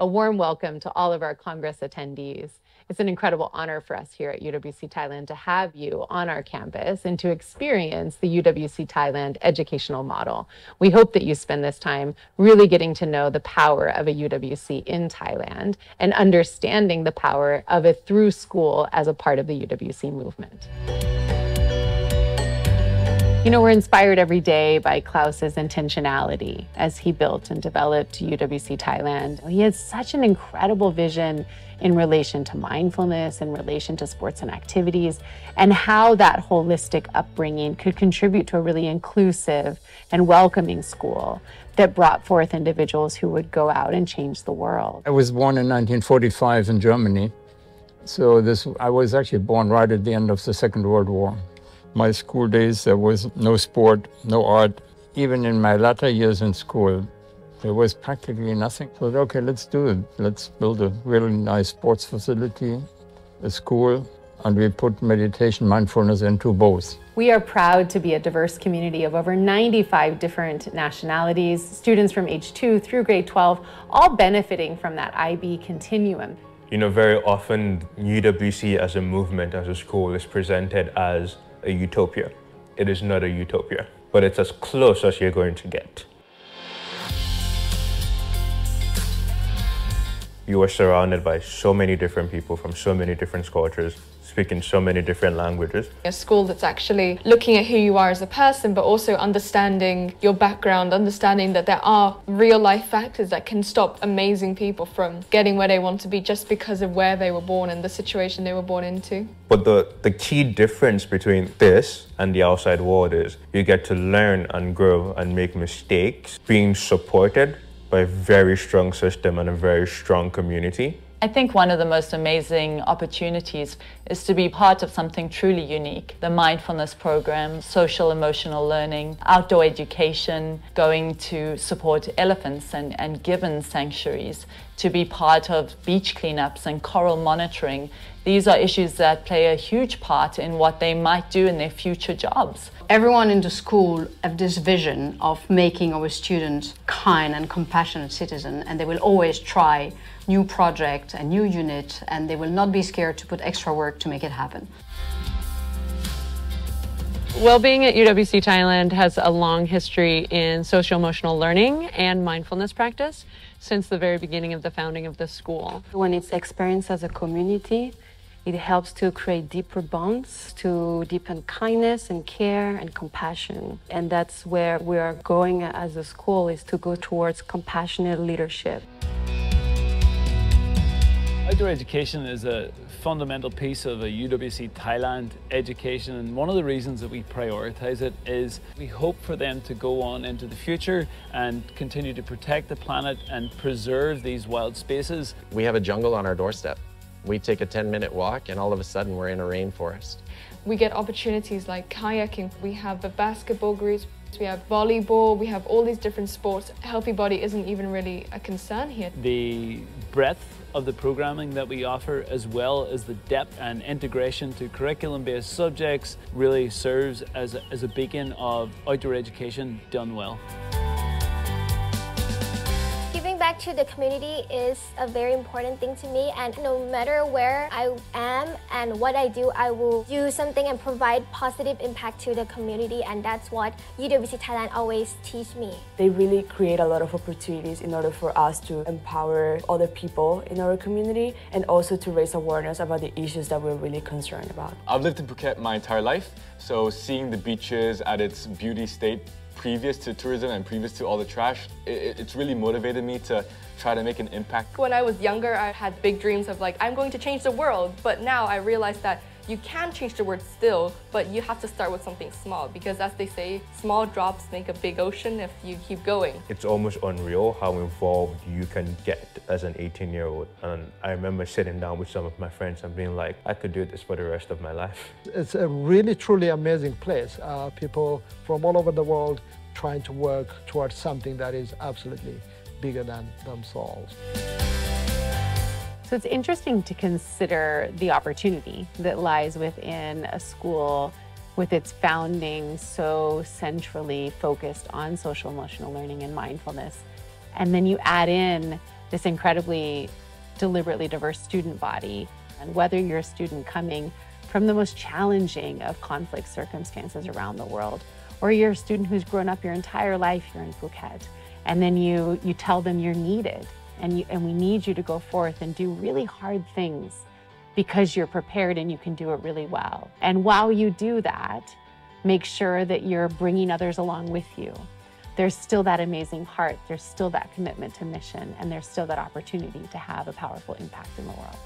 A warm welcome to all of our Congress attendees. It's an incredible honor for us here at UWC Thailand to have you on our campus and to experience the UWC Thailand educational model. We hope that you spend this time really getting to know the power of a UWC in Thailand and understanding the power of a through school as a part of the UWC movement. You know, we're inspired every day by Klaus's intentionality as he built and developed UWC Thailand. He has such an incredible vision in relation to mindfulness, in relation to sports and activities, and how that holistic upbringing could contribute to a really inclusive and welcoming school that brought forth individuals who would go out and change the world. I was born in 1945 in Germany. So I was actually born right at the end of the Second World War. My school days, there was no sport, no art. Even in my latter years in school, there was practically nothing. So, okay, let's do it. Let's build a really nice sports facility, a school, and we put meditation, mindfulness into both. We are proud to be a diverse community of over 95 different nationalities, students from age 2 through grade 12, all benefiting from that IB continuum. You know, very often UWC as a movement, as a school, is presented as a utopia. It is not a utopia, but it's as close as you're going to get. You are surrounded by so many different people from so many different cultures, speaking so many different languages. A school that's actually looking at who you are as a person, but also understanding your background, understanding that there are real life factors that can stop amazing people from getting where they want to be just because of where they were born and the situation they were born into. But the key difference between this and the outside world is you get to learn and grow and make mistakes, being supported by a very strong system and a very strong community. I think one of the most amazing opportunities is to be part of something truly unique. The mindfulness program, social emotional learning, outdoor education, going to support elephants and gibbon sanctuaries, to be part of beach cleanups and coral monitoring. These are issues that play a huge part in what they might do in their future jobs. Everyone in the school have this vision of making our students kind and compassionate citizens, and they will always try new projects and new units, and they will not be scared to put extra work to make it happen. Wellbeing at UWC Thailand has a long history in social-emotional learning and mindfulness practice since the very beginning of the founding of the school. When it's experienced as a community, it helps to create deeper bonds, to deepen kindness and care and compassion. And that's where we are going as a school, is to go towards compassionate leadership. Outdoor education is a fundamental piece of a UWC Thailand education, and one of the reasons that we prioritize it is we hope for them to go on into the future and continue to protect the planet and preserve these wild spaces. We have a jungle on our doorstep. We take a 10-minute walk and all of a sudden we're in a rainforest. We get opportunities like kayaking. We have the basketball groups, we have volleyball, we have all these different sports. Healthy body isn't even really a concern here. The breadth of the programming that we offer, as well as the depth and integration to curriculum-based subjects, really serves as a beacon of outdoor education done well. Giving back to the community is a very important thing to me, and no matter where I am and what I do, I will do something and provide positive impact to the community, and that's what UWC Thailand always teach me. They really create a lot of opportunities in order for us to empower other people in our community and also to raise awareness about the issues that we're really concerned about. I've lived in Phuket my entire life, so seeing the beaches at its beauty state previous to tourism and previous to all the trash, it's really motivated me to try to make an impact. When I was younger, I had big dreams of like, I'm going to change the world, but now I realize that you can change the world still, but you have to start with something small, because as they say, small drops make a big ocean if you keep going. It's almost unreal how involved you can get as an 18-year-old. And I remember sitting down with some of my friends and being like, I could do this for the rest of my life. It's a really, truly amazing place. People from all over the world trying to work towards something that is absolutely bigger than themselves. So it's interesting to consider the opportunity that lies within a school with its founding so centrally focused on social emotional learning and mindfulness. And then you add in this incredibly deliberately diverse student body. And whether you're a student coming from the most challenging of conflict circumstances around the world, or you're a student who's grown up your entire life here in Phuket, and then you tell them you're needed, and we need you to go forth and do really hard things because you're prepared and you can do it really well. And while you do that, make sure that you're bringing others along with you. There's still that amazing heart, there's still that commitment to mission, and there's still that opportunity to have a powerful impact in the world.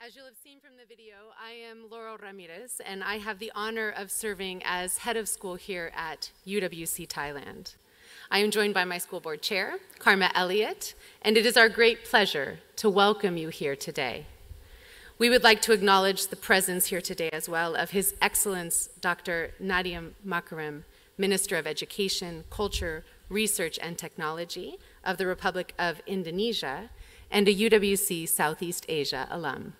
As you'll have seen from the video, I am Laurel Ramirez, and I have the honor of serving as head of school here at UWC Thailand. I am joined by my school board chair, Karma Elliott, and it is our great pleasure to welcome you here today. We would like to acknowledge the presence here today as well of His Excellency Dr. Nadiem Makarim, Minister of Education, Culture, Research and Technology of the Republic of Indonesia, and a UWC Southeast Asia alum.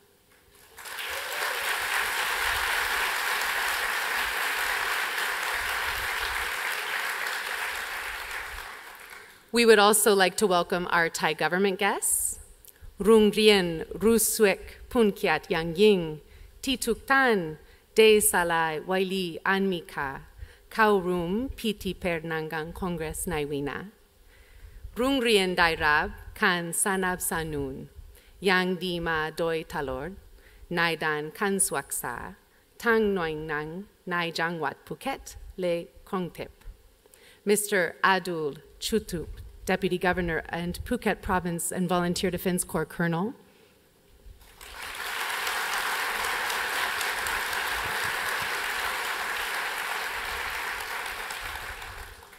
We would also like to welcome our Thai government guests, Rung Rien Rusuek Punkiat Yang Ying, Tituk Tan, De Salai Waili Anmika, Kau Rum Piti Pernangang Congress Naiwina, Rung Rien Dairab Kan Sanab Sanun, Yang Di Ma Doi Talord, Naidan Kan Swaksa, Tang Noing Nang, Nai Jangwat Phuket, Le Kongtep. Mr. Adul Chutup, Deputy Governor and Phuket Province and Volunteer Defense Corps Colonel.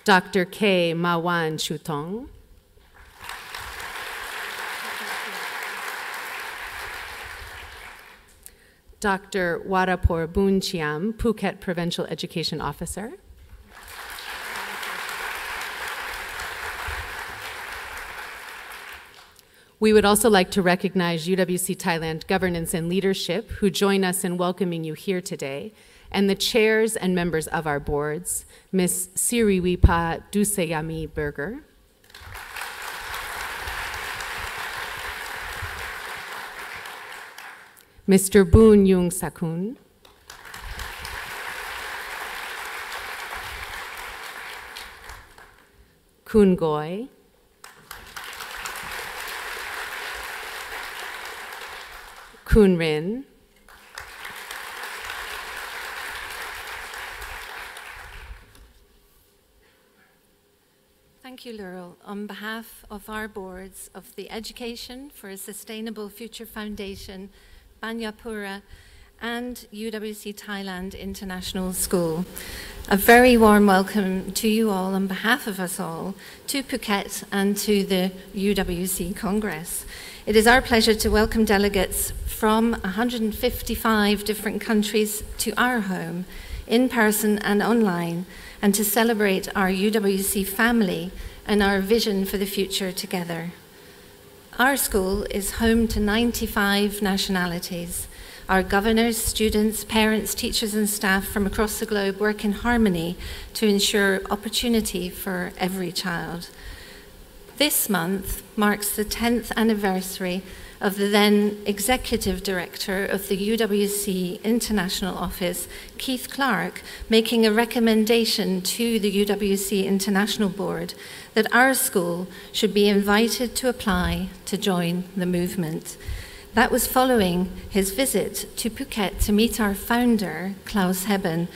Dr. K. Mawan Chutong. Dr. Warapor Boonchiam, Phuket Provincial Education Officer. We would also like to recognize UWC Thailand Governance and Leadership, who join us in welcoming you here today, and the chairs and members of our boards, Ms. Siriwipa Dusayami Berger, Mr. Boon Yung Sakun, Kun Goy, Kun Rin, Thank you, Laurel. On behalf of our boards of the Education for a Sustainable Future Foundation, Banyapura, and UWC Thailand International School, a very warm welcome to you all on behalf of us all to Phuket and to the UWC Congress. It is our pleasure to welcome delegates from 155 different countries to our home, in person and online, and to celebrate our UWC family and our vision for the future together. Our school is home to 95 nationalities. Our governors, students, parents, teachers and staff from across the globe work in harmony to ensure opportunity for every child. This month marks the 10th anniversary of the then Executive Director of the UWC International Office, Keith Clark, making a recommendation to the UWC International Board that our school should be invited to apply to join the movement. That was following his visit to Phuket to meet our founder, Klaus Hebben,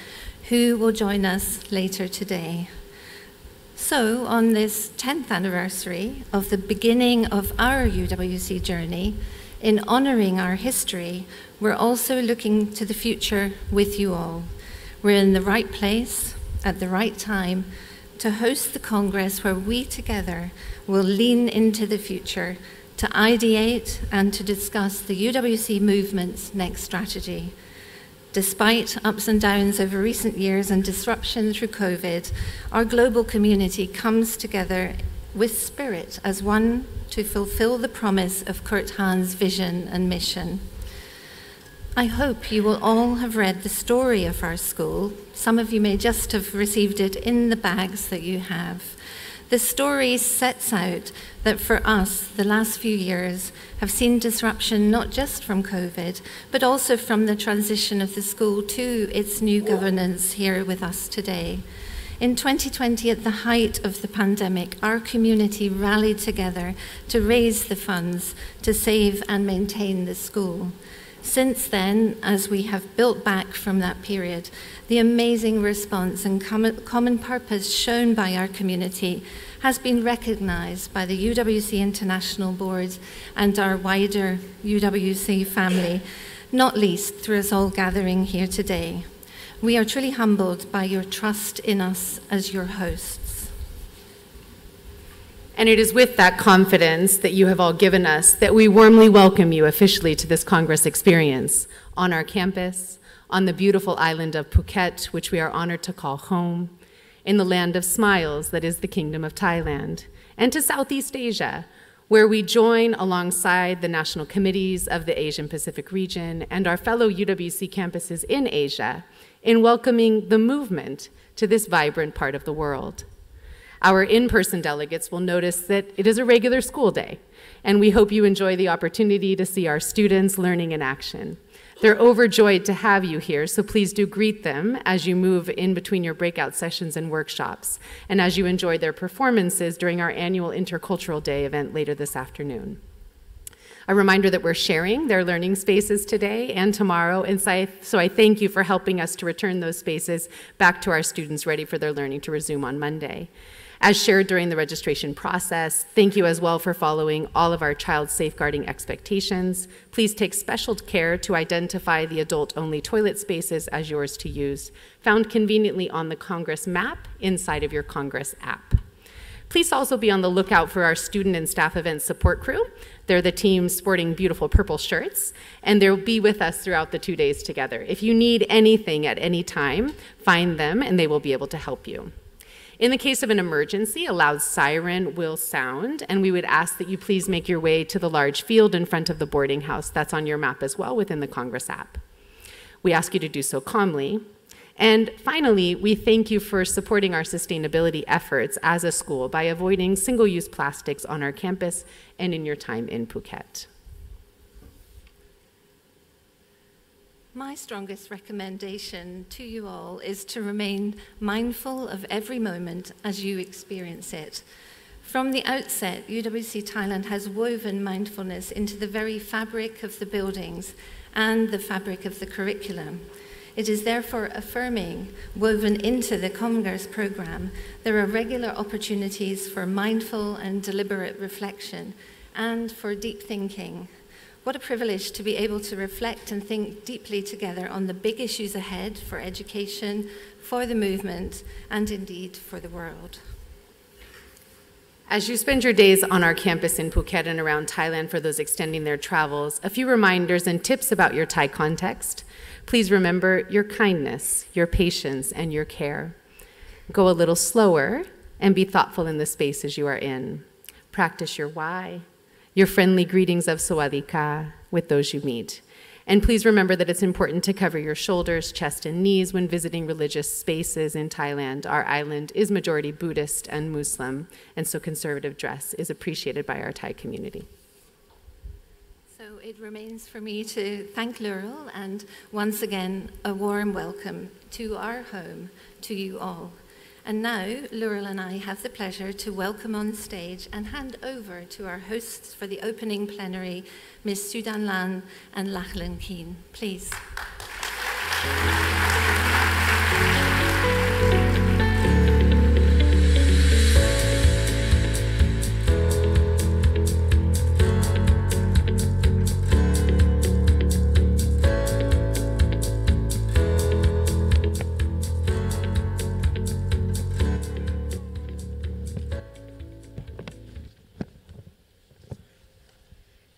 who will join us later today. So, on this 10th anniversary of the beginning of our UWC journey, in honouring our history, we're also looking to the future with you all. We're in the right place at the right time to host the Congress where we together will lean into the future to ideate and to discuss the UWC movement's next strategy. Despite ups and downs over recent years and disruption through COVID, our global community comes together with spirit as one to fulfill the promise of Kurt Hahn's vision and mission. I hope you will all have read the story of our school. Some of you may just have received it in the bags that you have. The story sets out that for us, the last few years have seen disruption not just from COVID, but also from the transition of the school to its new governance here with us today. In 2020, at the height of the pandemic, our community rallied together to raise the funds to save and maintain the school. Since then, as we have built back from that period, the amazing response and common purpose shown by our community has been recognized by the UWC International Board and our wider UWC family, not least through us all gathering here today. We are truly humbled by your trust in us as your hosts. And it is with that confidence that you have all given us that we warmly welcome you officially to this Congress experience on our campus, on the beautiful island of Phuket, which we are honored to call home, in the land of smiles that is the Kingdom of Thailand, and to Southeast Asia, where we join alongside the national committees of the Asian Pacific region and our fellow UWC campuses in Asia in welcoming the movement to this vibrant part of the world. Our in-person delegates will notice that it is a regular school day, and we hope you enjoy the opportunity to see our students learning in action. They're overjoyed to have you here, so please do greet them as you move in between your breakout sessions and workshops, and as you enjoy their performances during our annual Intercultural Day event later this afternoon. A reminder that we're sharing their learning spaces today and tomorrow, and so I thank you for helping us to return those spaces back to our students ready for their learning to resume on Monday. As shared during the registration process, thank you as well for following all of our child safeguarding expectations. Please take special care to identify the adult-only toilet spaces as yours to use, found conveniently on the Congress map inside of your Congress app. Please also be on the lookout for our student and staff event support crew. They're the team sporting beautiful purple shirts, and they'll be with us throughout the 2 days together. If you need anything at any time, find them and they will be able to help you. In the case of an emergency, a loud siren will sound, and we would ask that you please make your way to the large field in front of the boarding house. That's on your map as well within the Congress app. We ask you to do so calmly. And finally, we thank you for supporting our sustainability efforts as a school by avoiding single-use plastics on our campus and in your time in Phuket. My strongest recommendation to you all is to remain mindful of every moment as you experience it. From the outset, UWC Thailand has woven mindfulness into the very fabric of the buildings and the fabric of the curriculum. It is therefore affirming, woven into the Congress program, there are regular opportunities for mindful and deliberate reflection and for deep thinking. What a privilege to be able to reflect and think deeply together on the big issues ahead for education, for the movement, and indeed for the world. As you spend your days on our campus in Phuket and around Thailand for those extending their travels, a few reminders and tips about your Thai context. Please remember your kindness, your patience, and your care. Go a little slower and be thoughtful in the spaces you are in. Practice your why, your friendly greetings of Sawadika with those you meet. And please remember that it's important to cover your shoulders, chest, and knees when visiting religious spaces in Thailand. Our island is majority Buddhist and Muslim, and so conservative dress is appreciated by our Thai community. So it remains for me to thank Laurel and once again a warm welcome to our home, to you all. And now, Laurel and I have the pleasure to welcome on stage and hand over to our hosts for the opening plenary, Ms. Danlan and Danlan Xu. Please.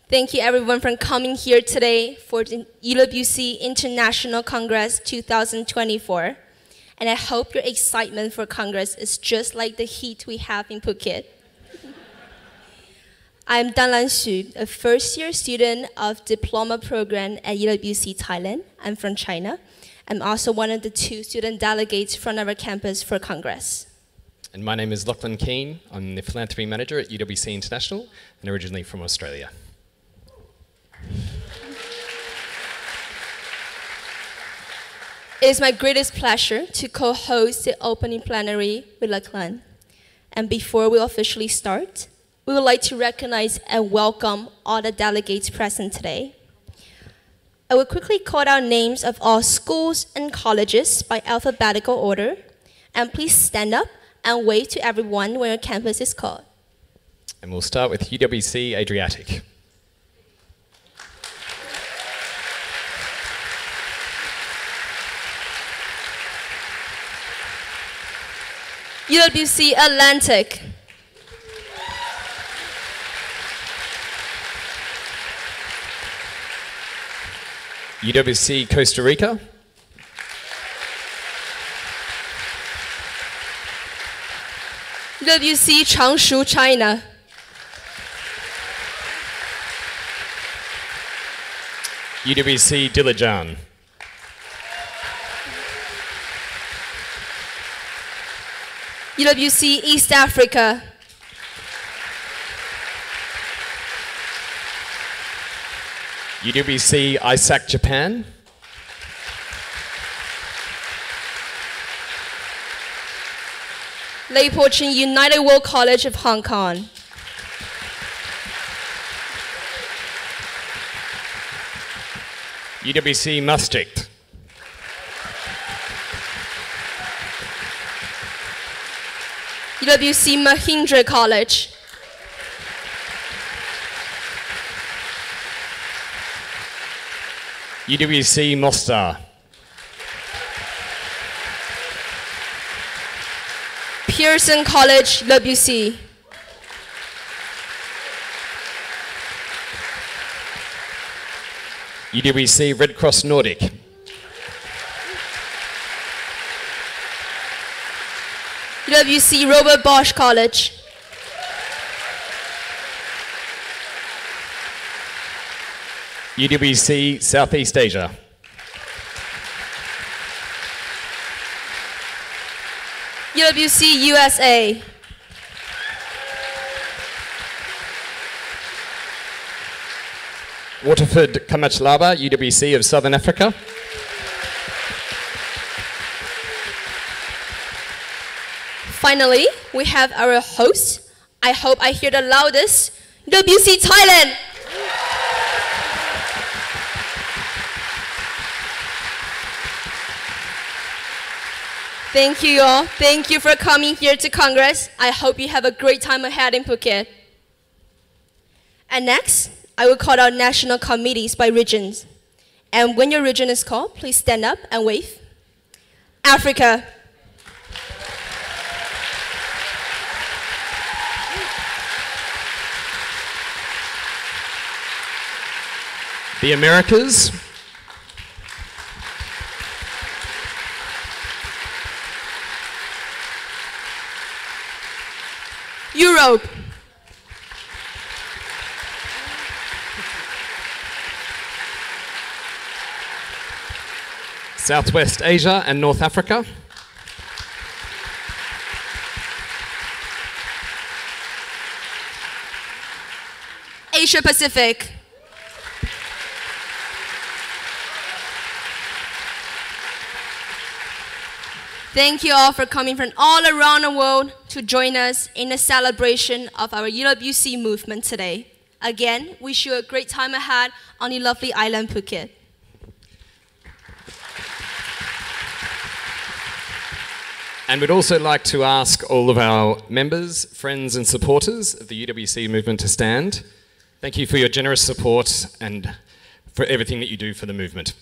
Thank you everyone for coming here today for the UWC International Congress 2024. And I hope your excitement for Congress is just like the heat we have in Phuket. I'm Danlan Xu, a first-year student of diploma program at UWC Thailand. I'm from China. I'm also one of the 2 student delegates from our campus for Congress. And my name is Lachlan Keane. I'm the philanthropy manager at UWC International and originally from Australia. It is my greatest pleasure to co-host the opening plenary with Lachlan. And before we officially start, we would like to recognize and welcome all the delegates present today. I will quickly call out names of all schools and colleges by alphabetical order, and please stand up and wave to everyone when your campus is called. And we'll start with UWC Adriatic. UWC Atlantic. UWC Costa Rica. UWC Changshu, China. UWC Dilijan. UWC East Africa. UWC Isaac, Japan. Lei Po Chin United World College of Hong Kong. UWC Maastricht. UWC Mahindra College. UWC Mostar. Pearson College, UWC. UWC Red Cross Nordic. UWC Robert Bosch College. UWC Southeast Asia. UWC USA. Waterford Kamachlaba, UWC of Southern Africa. Finally, we have our host. I hope I hear the loudest. UWC Thailand. Thank you all. Thank you for coming here to Congress. I hope you have a great time ahead in Phuket. And next, I will call out national committees by regions. And when your region is called, please stand up and wave. Africa. The Americas. Europe. Southwest Asia and North Africa. Asia Pacific. Thank you all for coming from all around the world to join us in the celebration of our UWC movement today. Again, wish you a great time ahead on the lovely island Phuket. And we'd also like to ask all of our members, friends and supporters of the UWC movement to stand. Thank you for your generous support and for everything that you do for the movement.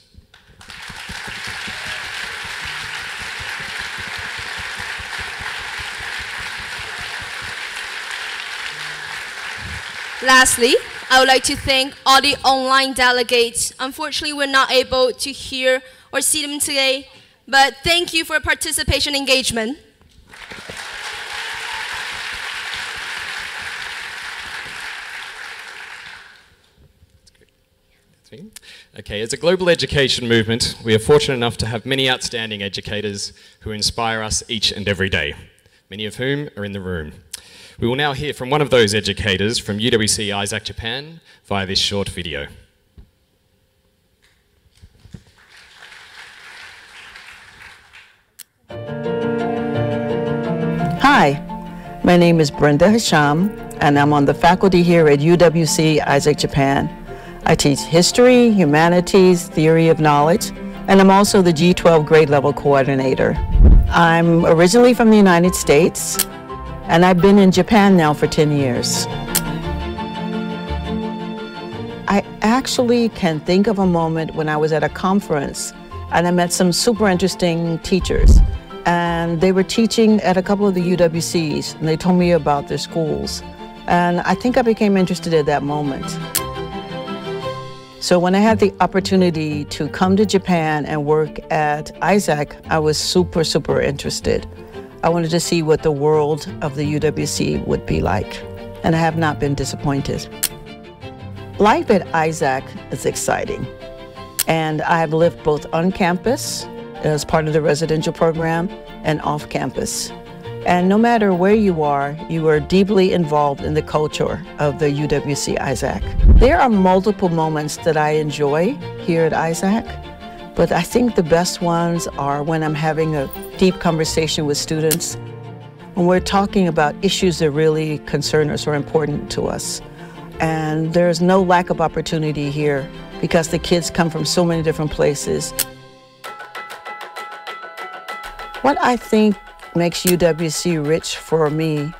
Lastly, I would like to thank all the online delegates. Unfortunately, we're not able to hear or see them today, but thank you for participation and engagement. Okay, as a global education movement, we are fortunate enough to have many outstanding educators who inspire us each and every day, many of whom are in the room. We will now hear from one of those educators from UWC Isaac Japan via this short video. Hi, my name is Brenda Hisham, and I'm on the faculty here at UWC Isaac Japan. I teach history, humanities, theory of knowledge, and I'm also the G12 grade level coordinator. I'm originally from the United States, and I've been in Japan now for 10 years. I actually can think of a moment when I was at a conference and I met some super interesting teachers, and they were teaching at a couple of the UWCs, and they told me about their schools. And I think I became interested at that moment. So when I had the opportunity to come to Japan and work at Isaac, I was super, super interested. I wanted to see what the world of the UWC would be like, and I have not been disappointed. Life at Isaac is exciting, and I have lived both on campus as part of the residential program and off campus. And no matter where you are deeply involved in the culture of the UWC Isaac. There are multiple moments that I enjoy here at Isaac, but I think the best ones are when I'm having a deep conversation with students, when we're talking about issues that really concern us or important to us. And there's no lack of opportunity here because the kids come from so many different places. What I think makes UWC rich for me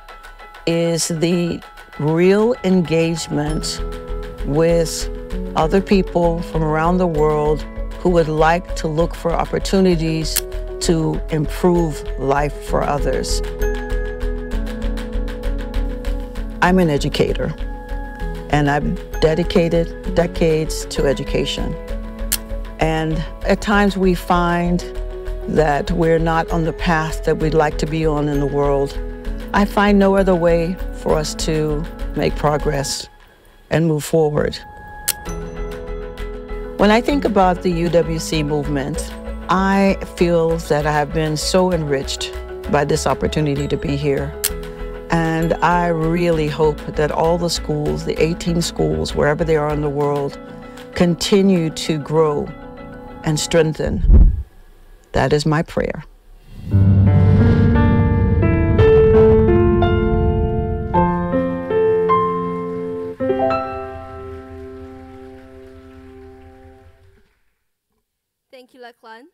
is the real engagement with other people from around the world who would like to look for opportunities to improve life for others. I'm an educator, and I've dedicated decades to education. And at times we find that we're not on the path that we'd like to be on in the world. I find no other way for us to make progress and move forward. When I think about the UWC movement, I feel that I have been so enriched by this opportunity to be here. And I really hope that all the schools, the 18 schools, wherever they are in the world, continue to grow and strengthen. That is my prayer. Thank you, Leklan.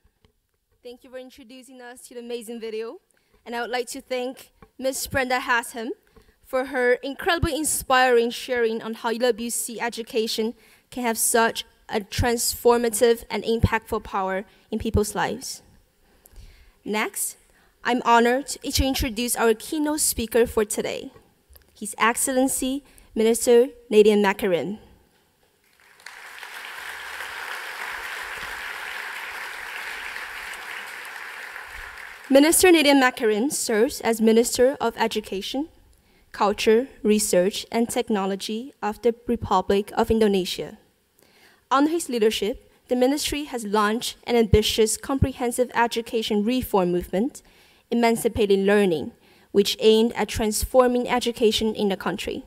Thank you for introducing us to the amazing video. And I would like to thank Ms. Brenda Hasham for her incredibly inspiring sharing on how UWC education can have such a transformative and impactful power in people's lives. Next, I'm honored to introduce our keynote speaker for today, His Excellency Minister Nadiem Makarim. Minister Nadiem Makarim serves as Minister of Education, Culture, Research, and Technology of the Republic of Indonesia. Under his leadership, the ministry has launched an ambitious, comprehensive education reform movement, Emancipating Learning, which aimed at transforming education in the country.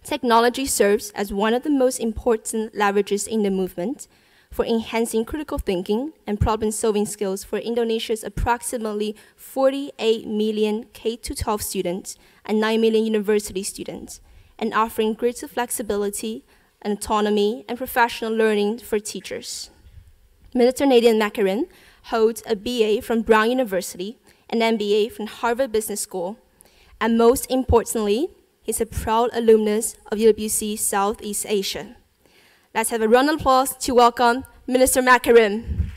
Technology serves as one of the most important leverages in the movement for enhancing critical thinking and problem-solving skills for Indonesia's approximately 48 million K-12 students and 9 million university students, and offering greater flexibility, and autonomy, and professional learning for teachers. Minister Nadiem Makarim holds a BA from Brown University, an MBA from Harvard Business School, and most importantly, he's a proud alumnus of UWC Southeast Asia. Let's have a round of applause to welcome Minister Makarim.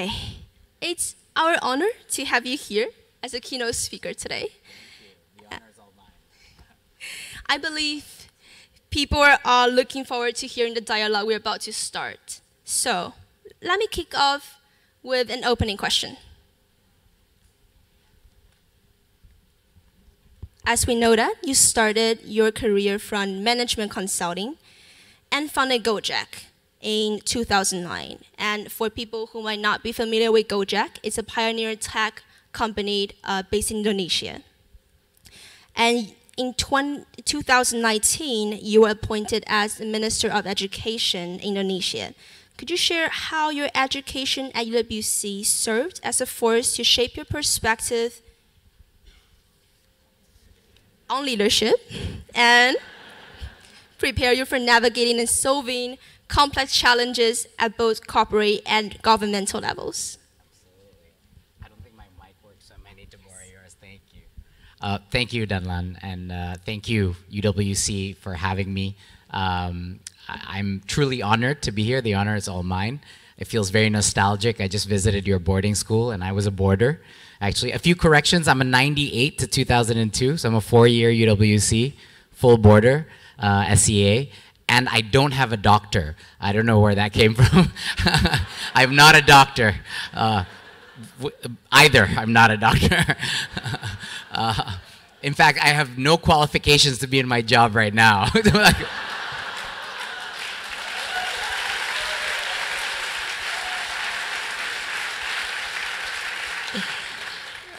Okay, it's our honor to have you here as a keynote speaker today. The honor is all mine. I believe people are looking forward to hearing the dialogue we're about to start. So, let me kick off with an opening question. As we know that you started your career from management consulting and founded Gojek in 2009. And for people who might not be familiar with Gojek, it's a pioneer tech company based in Indonesia. And in 2019, you were appointed as the Minister of Education in Indonesia. Could you share how your education at UWC served as a force to shape your perspective on leadership and prepare you for navigating and solving complex challenges at both corporate and governmental levels? Absolutely. I don't think my mic works, so I might need to borrow yours. Thank you. Thank you, Danlan, and thank you, UWC, for having me. I'm truly honored to be here. The honor is all mine. It feels very nostalgic. I just visited your boarding school, and I was a boarder. Actually, a few corrections. I'm a 98 to 2002, so I'm a 4-year UWC, full boarder, SEA, and I don't have a doctor. I don't know where that came from. I'm not a doctor. Either, I'm not a doctor. In fact, I have no qualifications to be in my job right now.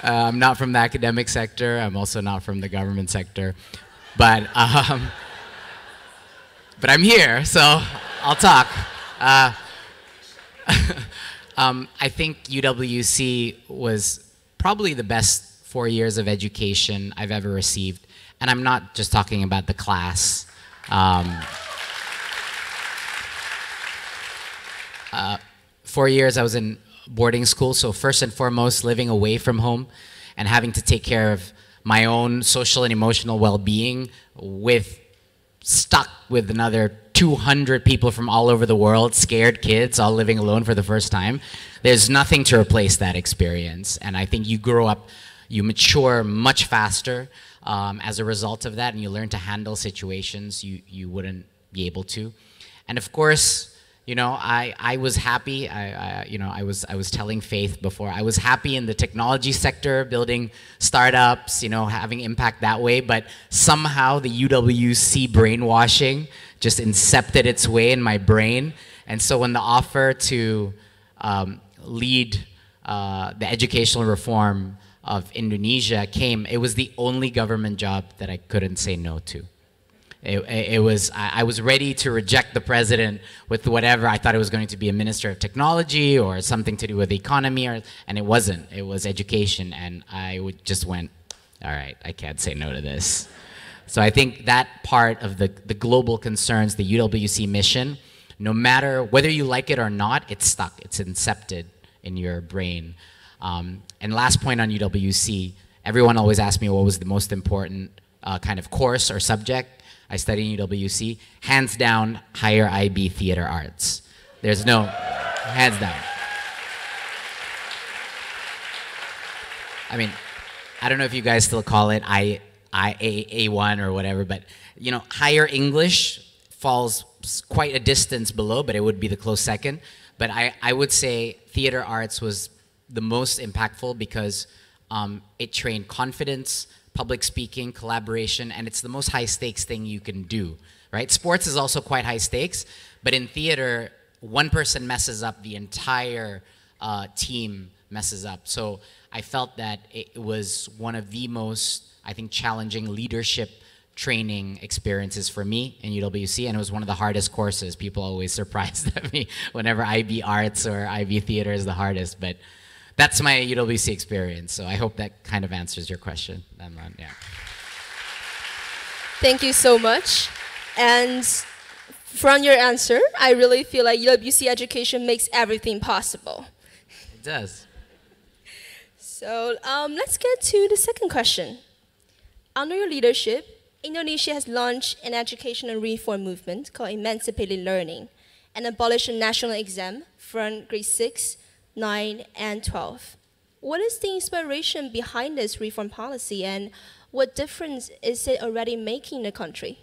I'm not from the academic sector. I'm also not from the government sector. But I'm here, so I'll talk. I think UWC was probably the best 4 years of education I've ever received. And I'm not just talking about the class. 4 years I was in boarding school, so first and foremost, living away from home and having to take care of my own social and emotional well-being stuck with another 200 people from all over the world, scared kids, all living alone for the first time. There's nothing to replace that experience. And I think you grow up, you mature much faster as a result of that, and you learn to handle situations you wouldn't be able to. And of course, you know, I was happy. I was telling Faith before. I was happy in the technology sector, building startups, you know, having impact that way. But somehow the UWC brainwashing just incepted its way in my brain. And so when the offer to lead the educational reform of Indonesia came, it was the only government job that I couldn't say no to. I was ready to reject the president with whatever. I thought it was going to be a minister of technology or something to do with the economy, and it wasn't. It was education, and I just went, all right, I can't say no to this. So I think that part of the global concerns, the UWC mission, no matter whether you like it or not, it's stuck. It's incepted in your brain. And last point on UWC, everyone always asks me what was the most important kind of course or subject I studied in UWC. Hands down, higher IB theater arts. There's no, hands down. I mean, I don't know if you guys still call it A1 or whatever, but you know, higher English falls quite a distance below, but it would be the close second. But I would say theater arts was the most impactful because it trained confidence, public speaking, collaboration, and it's the most high stakes thing you can do, right? Sports is also quite high stakes, but in theater, one person messes up, the entire team messes up. So I felt that it was one of the most, I think, challenging leadership training experiences for me in UWC, and it was one of the hardest courses. People always surprised at me whenever IB Arts or IB Theater is the hardest, but that's my UWC experience, so I hope that kind of answers your question. Yeah. Thank you so much. And from your answer, I really feel like UWC education makes everything possible. It does. So let's get to the second question. Under your leadership, Indonesia has launched an educational reform movement called Emancipated Learning and abolished a national exam from grade 6 9, and 12. What is the inspiration behind this reform policy, and what difference is it already making in the country?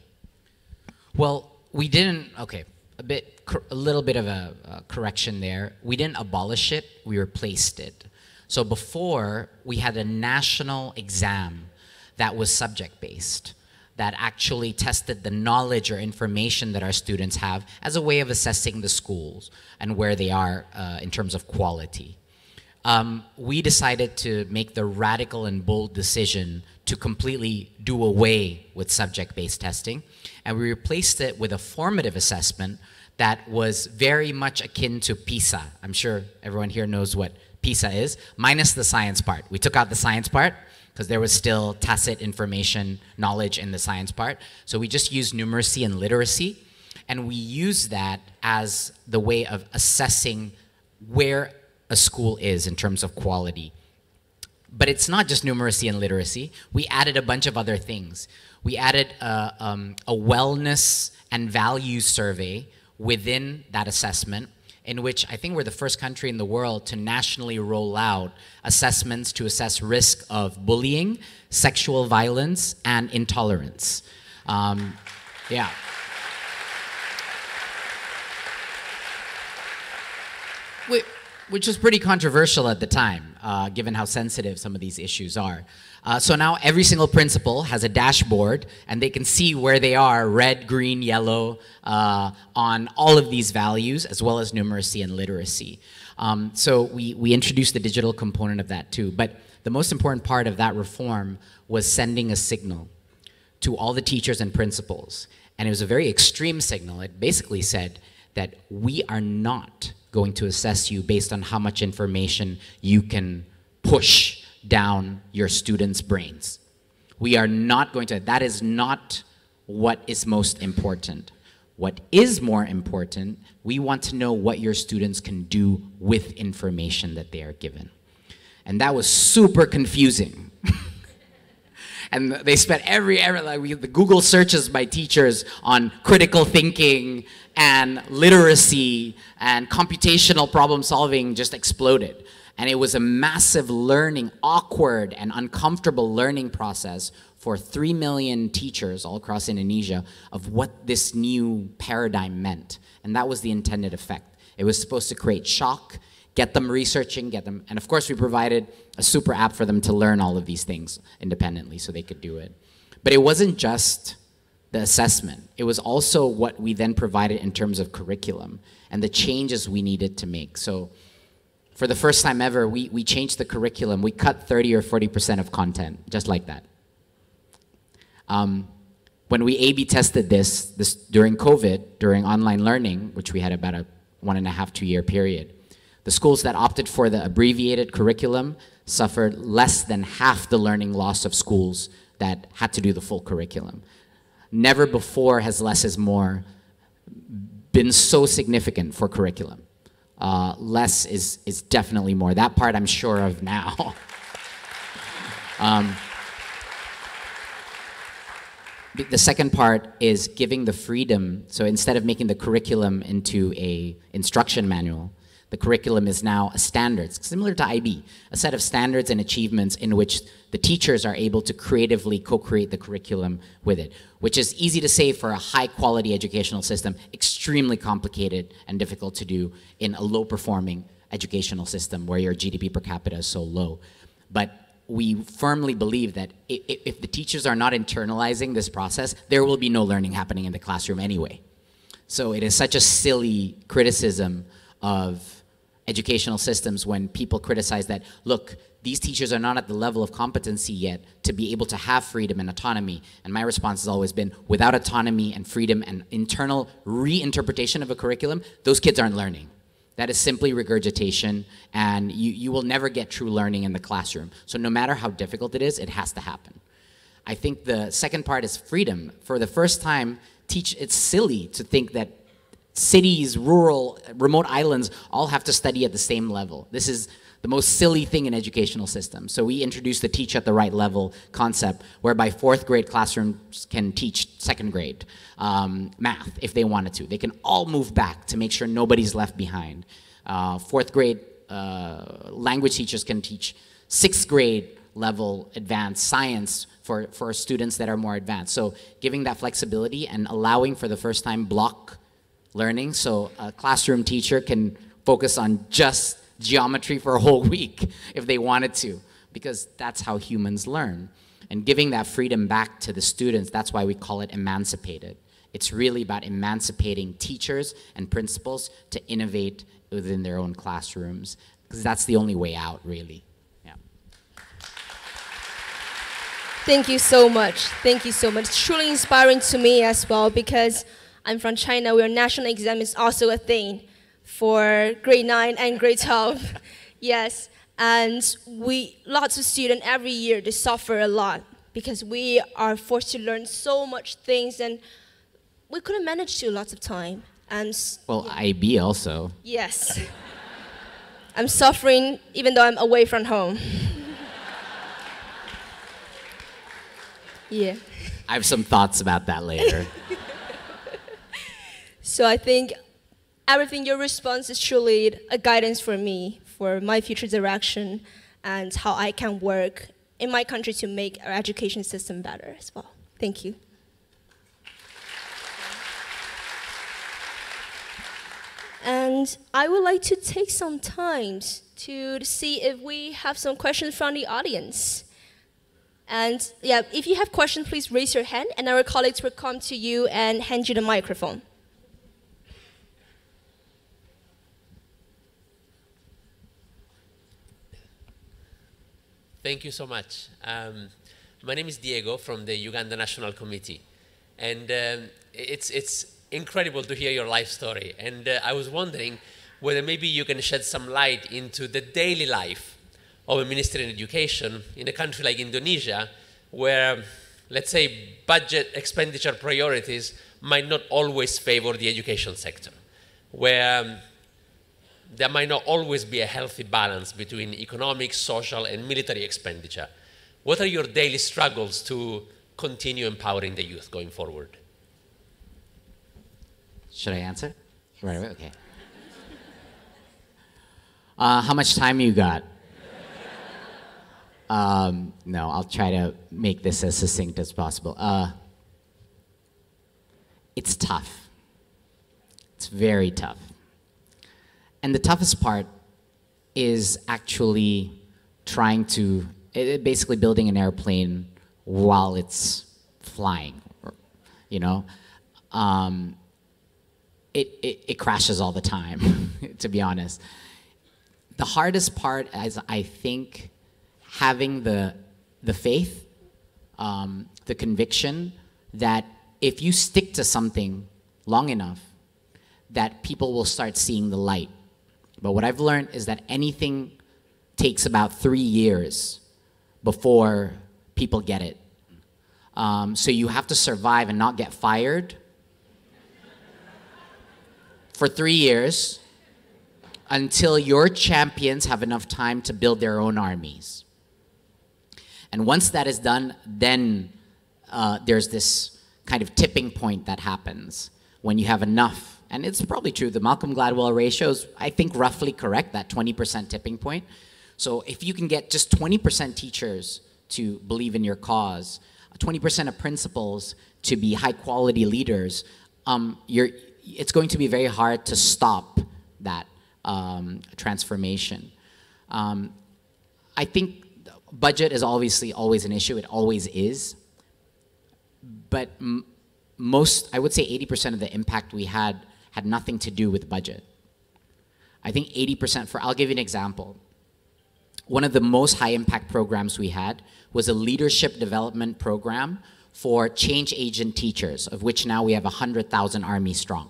Well, we didn't, okay, a little bit of a correction there. We didn't abolish it, we replaced it. So before, we had a national exam that was subject-based, that actually tested the knowledge or information that our students have as a way of assessing the schools and where they are in terms of quality. We decided to make the radical and bold decision to completely do away with subject-based testing, and we replaced it with a formative assessment that was very much akin to PISA. I'm sure everyone here knows what PISA is, minus the science part. We took out the science part because there was still tacit information, knowledge in the science part. So we just used numeracy and literacy, and we used that as the way of assessing where a school is in terms of quality. But it's not just numeracy and literacy. We added a bunch of other things. We added a wellness and values survey within that assessment, in which I think we're the first country in the world to nationally roll out assessments to assess risk of bullying, sexual violence, and intolerance. Yeah. Which was pretty controversial at the time, given how sensitive some of these issues are. So now every single principal has a dashboard, and they can see where they are, red, green, yellow, on all of these values, as well as numeracy and literacy. So we introduced the digital component of that too. But the most important part of that reform was sending a signal to all the teachers and principals. And it was a very extreme signal. It basically said that we are not going to assess you based on how much information you can push down your students' brains. We are not going to, that is not what is most important. What is more important, we want to know what your students can do with information that they are given. And that was super confusing. And they spent the Google searches by teachers on critical thinking and literacy and computational problem solving just exploded. And it was a massive learning, awkward and uncomfortable learning process for 3 million teachers all across Indonesia of what this new paradigm meant. And that was the intended effect. It was supposed to create shock, get them researching, and of course we provided a super app for them to learn all of these things independently so they could do it. But it wasn't just the assessment. It was also what we then provided in terms of curriculum and the changes we needed to make. So for the first time ever, we changed the curriculum. We cut 30 or 40% of content, just like that. When we A/B tested this during COVID, during online learning, which we had about a 1.5 to 2 year period, the schools that opted for the abbreviated curriculum suffered less than half the learning loss of schools that had to do the full curriculum. Never before has less is more been so significant for curriculum. Less is definitely more. That part I'm sure of now. The second part is giving the freedom. So instead of making the curriculum into an instruction manual, the curriculum is now a standards, similar to IB, a set of standards and achievements in which the teachers are able to creatively co-create the curriculum with it, which is easy to say for a high-quality educational system, extremely complicated and difficult to do in a low-performing educational system where your GDP per capita is so low. But we firmly believe that if the teachers are not internalizing this process, there will be no learning happening in the classroom anyway. So it is such a silly criticism of educational systems when people criticize that, look, these teachers are not at the level of competency yet to be able to have freedom and autonomy. And my response has always been, without autonomy and freedom and internal reinterpretation of a curriculum, those kids aren't learning. That is simply regurgitation, and you will never get true learning in the classroom. So no matter how difficult it is, it has to happen. I think the second part is freedom. For the first time, it's silly to think that cities, rural, remote islands all have to study at the same level. This is the most silly thing in educational systems. So we introduced the teach at the right level concept, whereby 4th grade classrooms can teach 2nd grade math if they wanted to. They can all move back to make sure nobody's left behind. 4th grade language teachers can teach 6th grade level advanced science for students that are more advanced. So giving that flexibility and allowing for the first time block learning, so a classroom teacher can focus on just geometry for a whole week if they wanted to, because that's how humans learn. And giving that freedom back to the students, that's why we call it emancipated. It's really about emancipating teachers and principals to innovate within their own classrooms, because that's the only way out, really. Yeah. Thank you so much. Thank you so much. It's truly inspiring to me as well, because I'm from China, where national exam is also a thing for grade 9 and grade 12. Yes, and lots of students every year, they suffer a lot because we are forced to learn so much things, and we couldn't manage to lots of time. And well, IB also. yes, I'm suffering even though I'm away from home. Yeah. I have some thoughts about that later. So I think everything, your response is truly a guidance for me, for my future direction, and how I can work in my country to make our education system better as well. Thank you. And I would like to take some time to see if we have some questions from the audience. And yeah, if you have questions, please raise your hand, and our colleagues will come to you and hand you the microphone. Thank you so much. My name is Diego from the Uganda National Committee. And it's incredible to hear your life story. And I was wondering whether maybe you can shed some light into the daily life of a minister in education in a country like Indonesia, where, let's say, budget expenditure priorities might not always favor the education sector, where there might not always be a healthy balance between economic, social, and military expenditure. What are your daily struggles to continue empowering the youth going forward? Should I answer? Right away, okay. How much time you got? No, I'll try to make this as succinct as possible. It's tough. It's very tough. And the toughest part is actually trying to, basically building an airplane while it's flying, you know? It crashes all the time, to be honest. The hardest part is, I think, having the faith, the conviction that if you stick to something long enough, that people will start seeing the light. But what I've learned is that anything takes about 3 years before people get it. So you have to survive and not get fired for 3 years until your champions have enough time to build their own armies. And once that is done, then there's this kind of tipping point that happens when you have enough. And it's probably true, the Malcolm Gladwell ratio is, I think, roughly correct, that 20% tipping point. So if you can get just 20% teachers to believe in your cause, 20% of principals to be high quality leaders, it's going to be very hard to stop that transformation. I think budget is obviously always an issue, it always is. But I would say 80% of the impact we had nothing to do with budget. I think 80%, I'll give you an example. One of the most high impact programs we had was a leadership development program for change agent teachers, of which now we have 100,000 Army strong.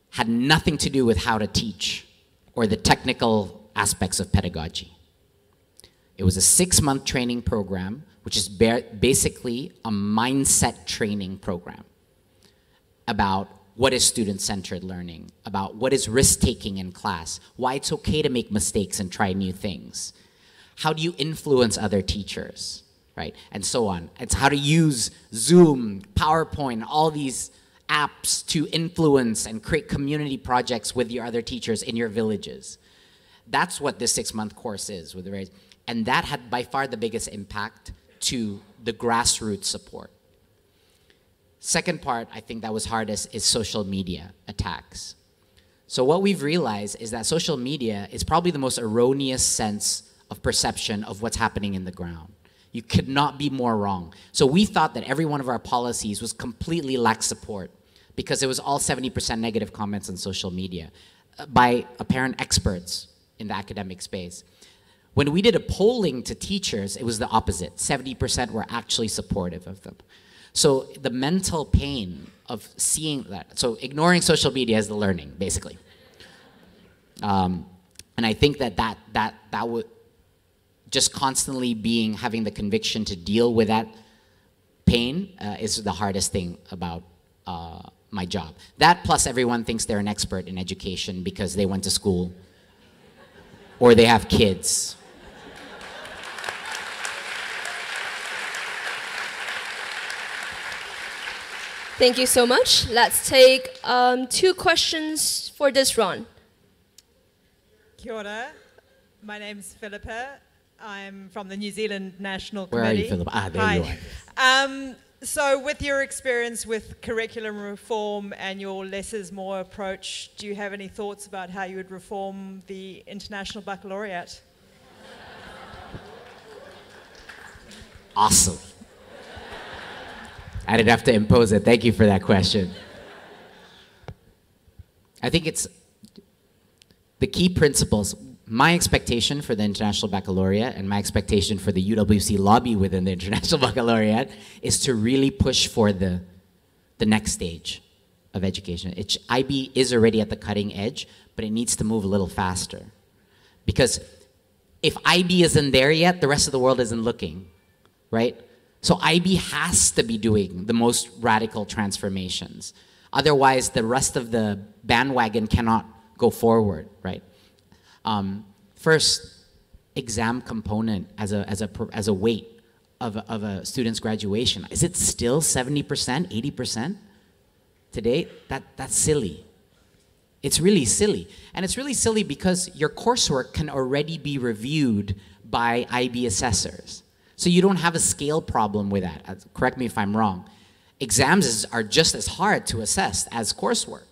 Had nothing to do with how to teach or the technical aspects of pedagogy. It was a 6-month training program, which is basically a mindset training program about what is student-centered learning, about what is risk-taking in class, why it's okay to make mistakes and try new things. How do you influence other teachers, right? And so on. It's how to use Zoom, PowerPoint, all these apps to influence and create community projects with your other teachers in your villages. That's what this 6-month course is with the raise. And that had by far the biggest impact to the grassroots support. Second part, I think that was hardest, is social media attacks. So what we've realized is that social media is probably the most erroneous sense of perception of what's happening in the ground. You could not be more wrong. So we thought that every one of our policies was completely lack support because it was all 70% negative comments on social media by apparent experts in the academic space. When we did a polling to teachers, it was the opposite. 70% were actually supportive of them. So the mental pain of seeing that, so ignoring social media is the learning, basically. And I think that would just constantly having the conviction to deal with that pain is the hardest thing about my job. That plus everyone thinks they're an expert in education because they went to school or they have kids. Thank you so much. Let's take 2 questions for this round. Kia ora. My name's Philippa. I'm from the New Zealand National Where Committee. are you, Philippa? Ah, there Hi. you are. So with your experience with curriculum reform and your less is more approach, do you have any thoughts about how you would reform the International Baccalaureate? Awesome. I didn't have to impose it. Thank you for that question. I think it's the key principles. My expectation for the International Baccalaureate and my expectation for the UWC lobby within the International Baccalaureate is to really push for the next stage of education. IB is already at the cutting edge, but it needs to move a little faster. Because if IB isn't there yet, the rest of the world isn't looking, right? So IB has to be doing the most radical transformations. Otherwise, the rest of the bandwagon cannot go forward, right? First, exam component as a weight of a student's graduation. Is it still 70%, 80% today? That's silly. It's really silly. And it's really silly because your coursework can already be reviewed by IB assessors. So you don't have a scale problem with that. Correct me if I'm wrong. Exams are just as hard to assess as coursework.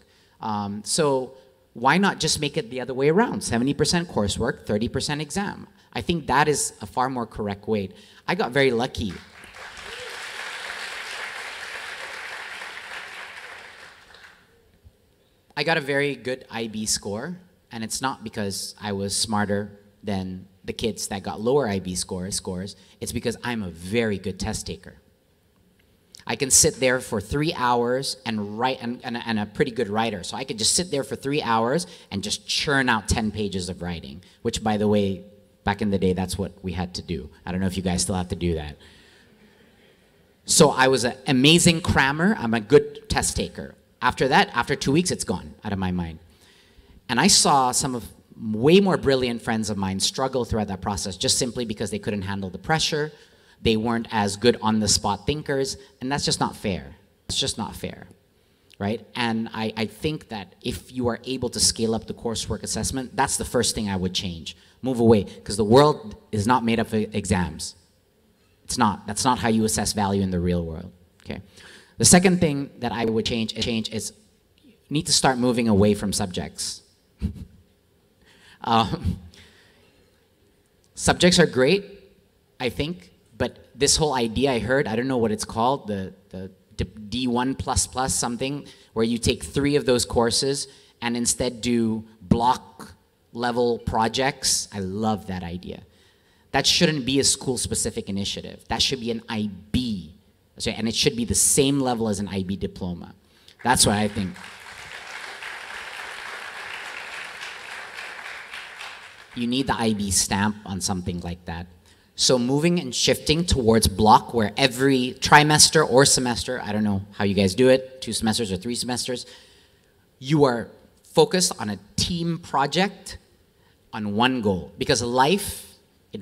So why not just make it the other way around? 70% coursework, 30% exam. I think that is a far more correct way. I got very lucky. I got a very good IB score, and it's not because I was smarter than the kids that got lower IB scores. It's because I'm a very good test taker. I can sit there for 3 hours and write, and a pretty good writer. So I could just sit there for 3 hours and just churn out 10 pages of writing, which, by the way, back in the day, that's what we had to do. I don't know if you guys still have to do that. So I was an amazing crammer. I'm a good test taker. After that, after 2 weeks, it's gone out of my mind. And I saw some of way more brilliant friends of mine struggle throughout that process just simply because they couldn't handle the pressure. They weren't as good on-the-spot thinkers, and that's just not fair. It's just not fair, right? And I think that if you are able to scale up the coursework assessment, that's the first thing I would change. Move away, because the world is not made up of exams. It's not. That's not how you assess value in the real world, okay? The second thing that I would change is you need to start moving away from subjects. Subjects are great, I think, but this whole idea I heard, I don't know what it's called, the D1++ something, where you take 3 of those courses and instead do block level projects. I love that idea. That shouldn't be a school-specific initiative. That should be an IB, and it should be the same level as an IB diploma. That's what I think. You need the IB stamp on something like that. So moving and shifting towards block, where every trimester or semester, I don't know how you guys do it, 2 semesters or 3 semesters, you are focused on a team project on one goal. Because life in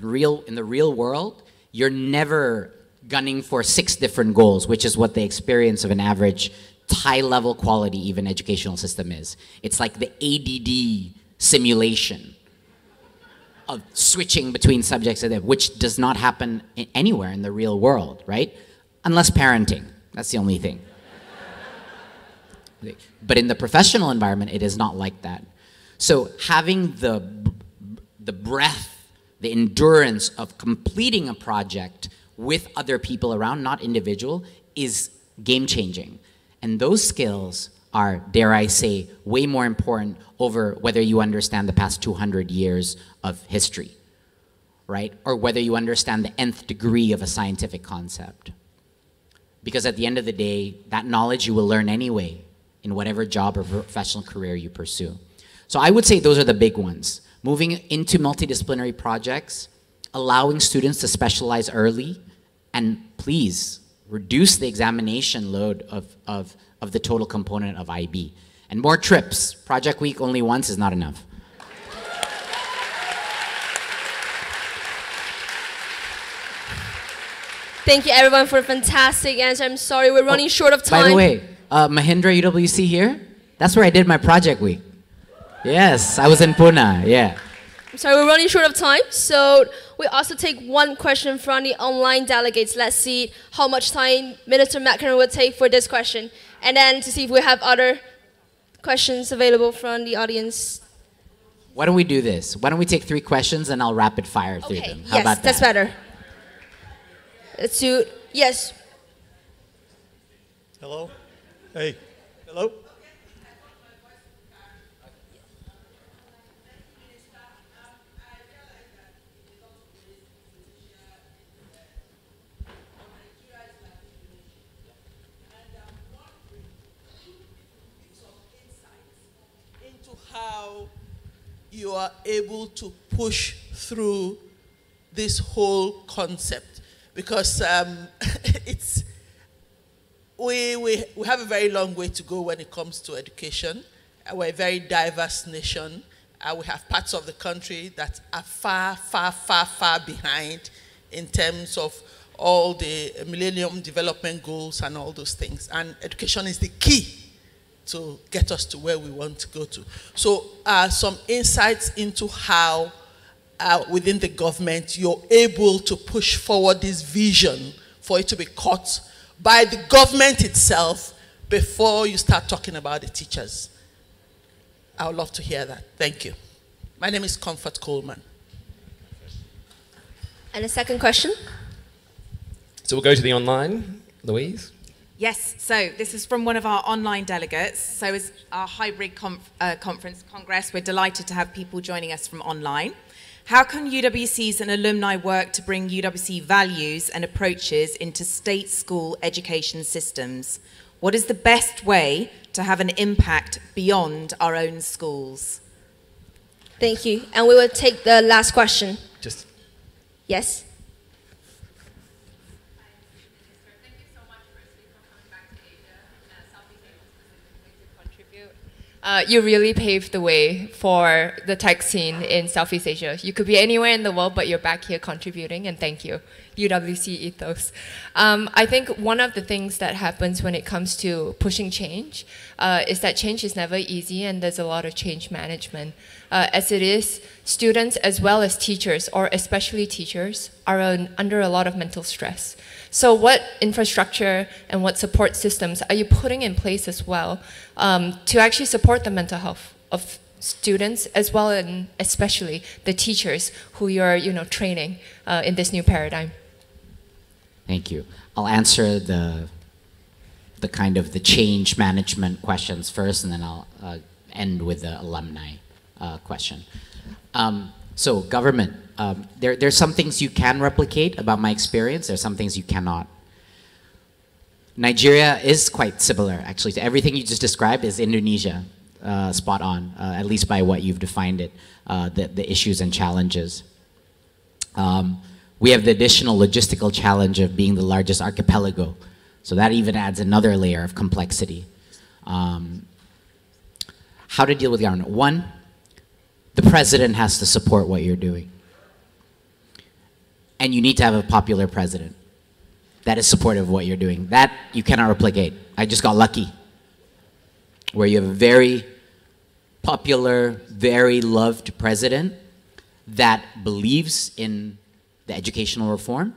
the real world, you're never gunning for 6 different goals, which is what the experience of an average high-level quality even educational system is. It's like the ADD simulation. of switching between subjects, which does not happen anywhere in the real world, right? Unless parenting. That's the only thing. But in the professional environment, it is not like that. So having the breadth, the endurance of completing a project with other people around, not individual, is game-changing. And those skills are, dare I say, way more important over whether you understand the past 200 years of history, right? Or whether you understand the nth degree of a scientific concept. Because at the end of the day, that knowledge you will learn anyway in whatever job or professional career you pursue. So I would say those are the big ones. Moving into multidisciplinary projects, allowing students to specialize early, and please reduce the examination load of the total component of IB. And more trips. Project week only once is not enough. Thank you everyone for a fantastic answer. I'm sorry we're running short of time. By the way, Mahindra UWC here, that's where I did my project week. Yes, I was in Pune, yeah. I'm sorry, we're running short of time, so we also take one question from the online delegates. Let's see how much time Minister Makarim will take for this question, and then to see if we have other questions available from the audience. Why don't we do this? Why don't we take 3 questions and I'll rapid fire through them? How about that? That's better. Let's do, yes. Hello? Hey, hello? How you are able to push through this whole concept, because we have a very long way to go when it comes to education. We're a very diverse nation. We have parts of the country that are far, far, far, far behind in terms of all the Millennium Development Goals and all those things. And education is the key to get us to where we want to go to. So some insights into how within the government you're able to push forward this vision for it to be caught by the government itself before you start talking about the teachers. I would love to hear that. Thank you. My name is Comfort Coleman. And a second question? So we'll go to the online. Louise? Yes, so this is from one of our online delegates. So as our hybrid conference congress, we're delighted to have people joining us from online. How can UWCs and alumni work to bring UWC values and approaches into state school education systems? What is the best way to have an impact beyond our own schools? Thank you. And we will take the last question. Yes? You really paved the way for the tech scene in Southeast Asia. You could be anywhere in the world, but you're back here contributing, and thank you. UWC ethos. I think one of the things that happens when it comes to pushing change is that change is never easy, and there's a lot of change management. As it is, students as well as teachers, or especially teachers, are under a lot of mental stress. So what infrastructure and what support systems are you putting in place as well to actually support the mental health of students, as well and especially the teachers who you're training in this new paradigm? Thank you. I'll answer the kind of the change management questions first, and then I'll end with the alumni question. So government, there's some things you can replicate about my experience. There's some things you cannot. Nigeria is quite similar, actually, to everything you just described is Indonesia, spot on, at least by what you've defined it, the issues and challenges. We have the additional logistical challenge of being the largest archipelago. So that even adds another layer of complexity. How to deal with government? One, the president has to support what you're doing. And you need to have a popular president that is supportive of what you're doing. That you cannot replicate. I just got lucky, where you have a very popular, very loved president that believes in the educational reform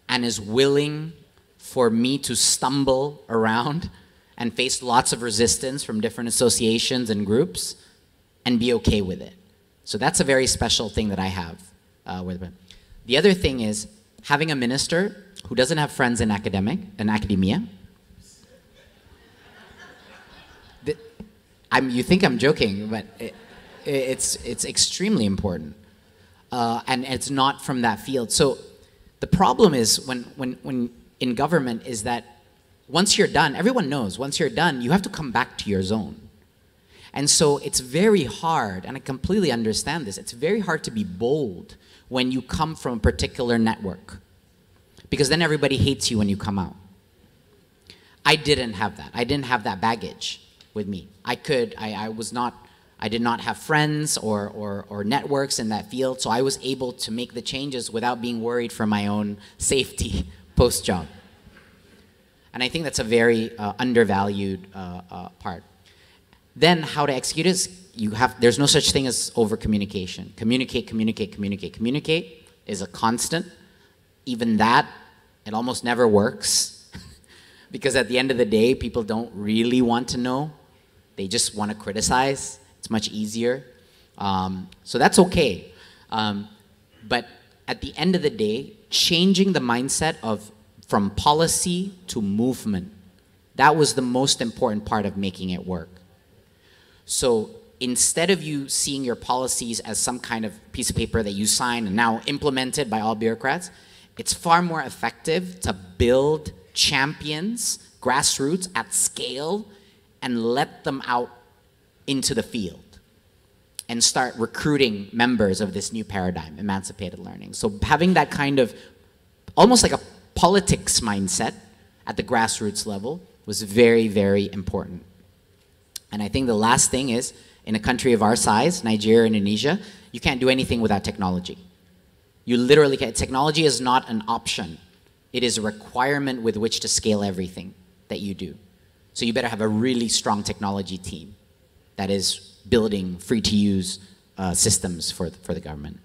and is willing for me to stumble around and face lots of resistance from different associations and groups and be okay with it. So that's a very special thing that I have. The other thing is having a minister who doesn't have friends in academia. You think I'm joking, but it's extremely important. And it's not from that field. So the problem is when in government is that once you're done, everyone knows, once you're done, you have to come back to your zone. And so it's very hard, and I completely understand this, it's very hard to be bold when you come from a particular network. Because then everybody hates you when you come out. I didn't have that. I didn't have that baggage with me. I did not have friends or networks in that field, so I was able to make the changes without being worried for my own safety post-job. And I think that's a very undervalued part. Then how to execute is, there's no such thing as over-communication. Communicate, communicate, communicate. Communicate is a constant. Even that, it almost never works. Because at the end of the day, people don't really want to know. They just want to criticize. It's much easier. So that's okay. But at the end of the day, changing the mindset from policy to movement, that was the most important part of making it work. So instead of you seeing your policies as some kind of piece of paper that you sign and now implemented by all bureaucrats, it's far more effective to build champions, grassroots at scale, and let them out into the field and start recruiting members of this new paradigm, emancipated learning. So having that kind of, almost like a politics mindset at the grassroots level was very, very important. And I think the last thing is, in a country of our size, Nigeria, Indonesia, you can't do anything without technology. You literally can't. Technology is not an option. It is a requirement with which to scale everything that you do. So you better have a really strong technology team that is building free-to-use systems for the government.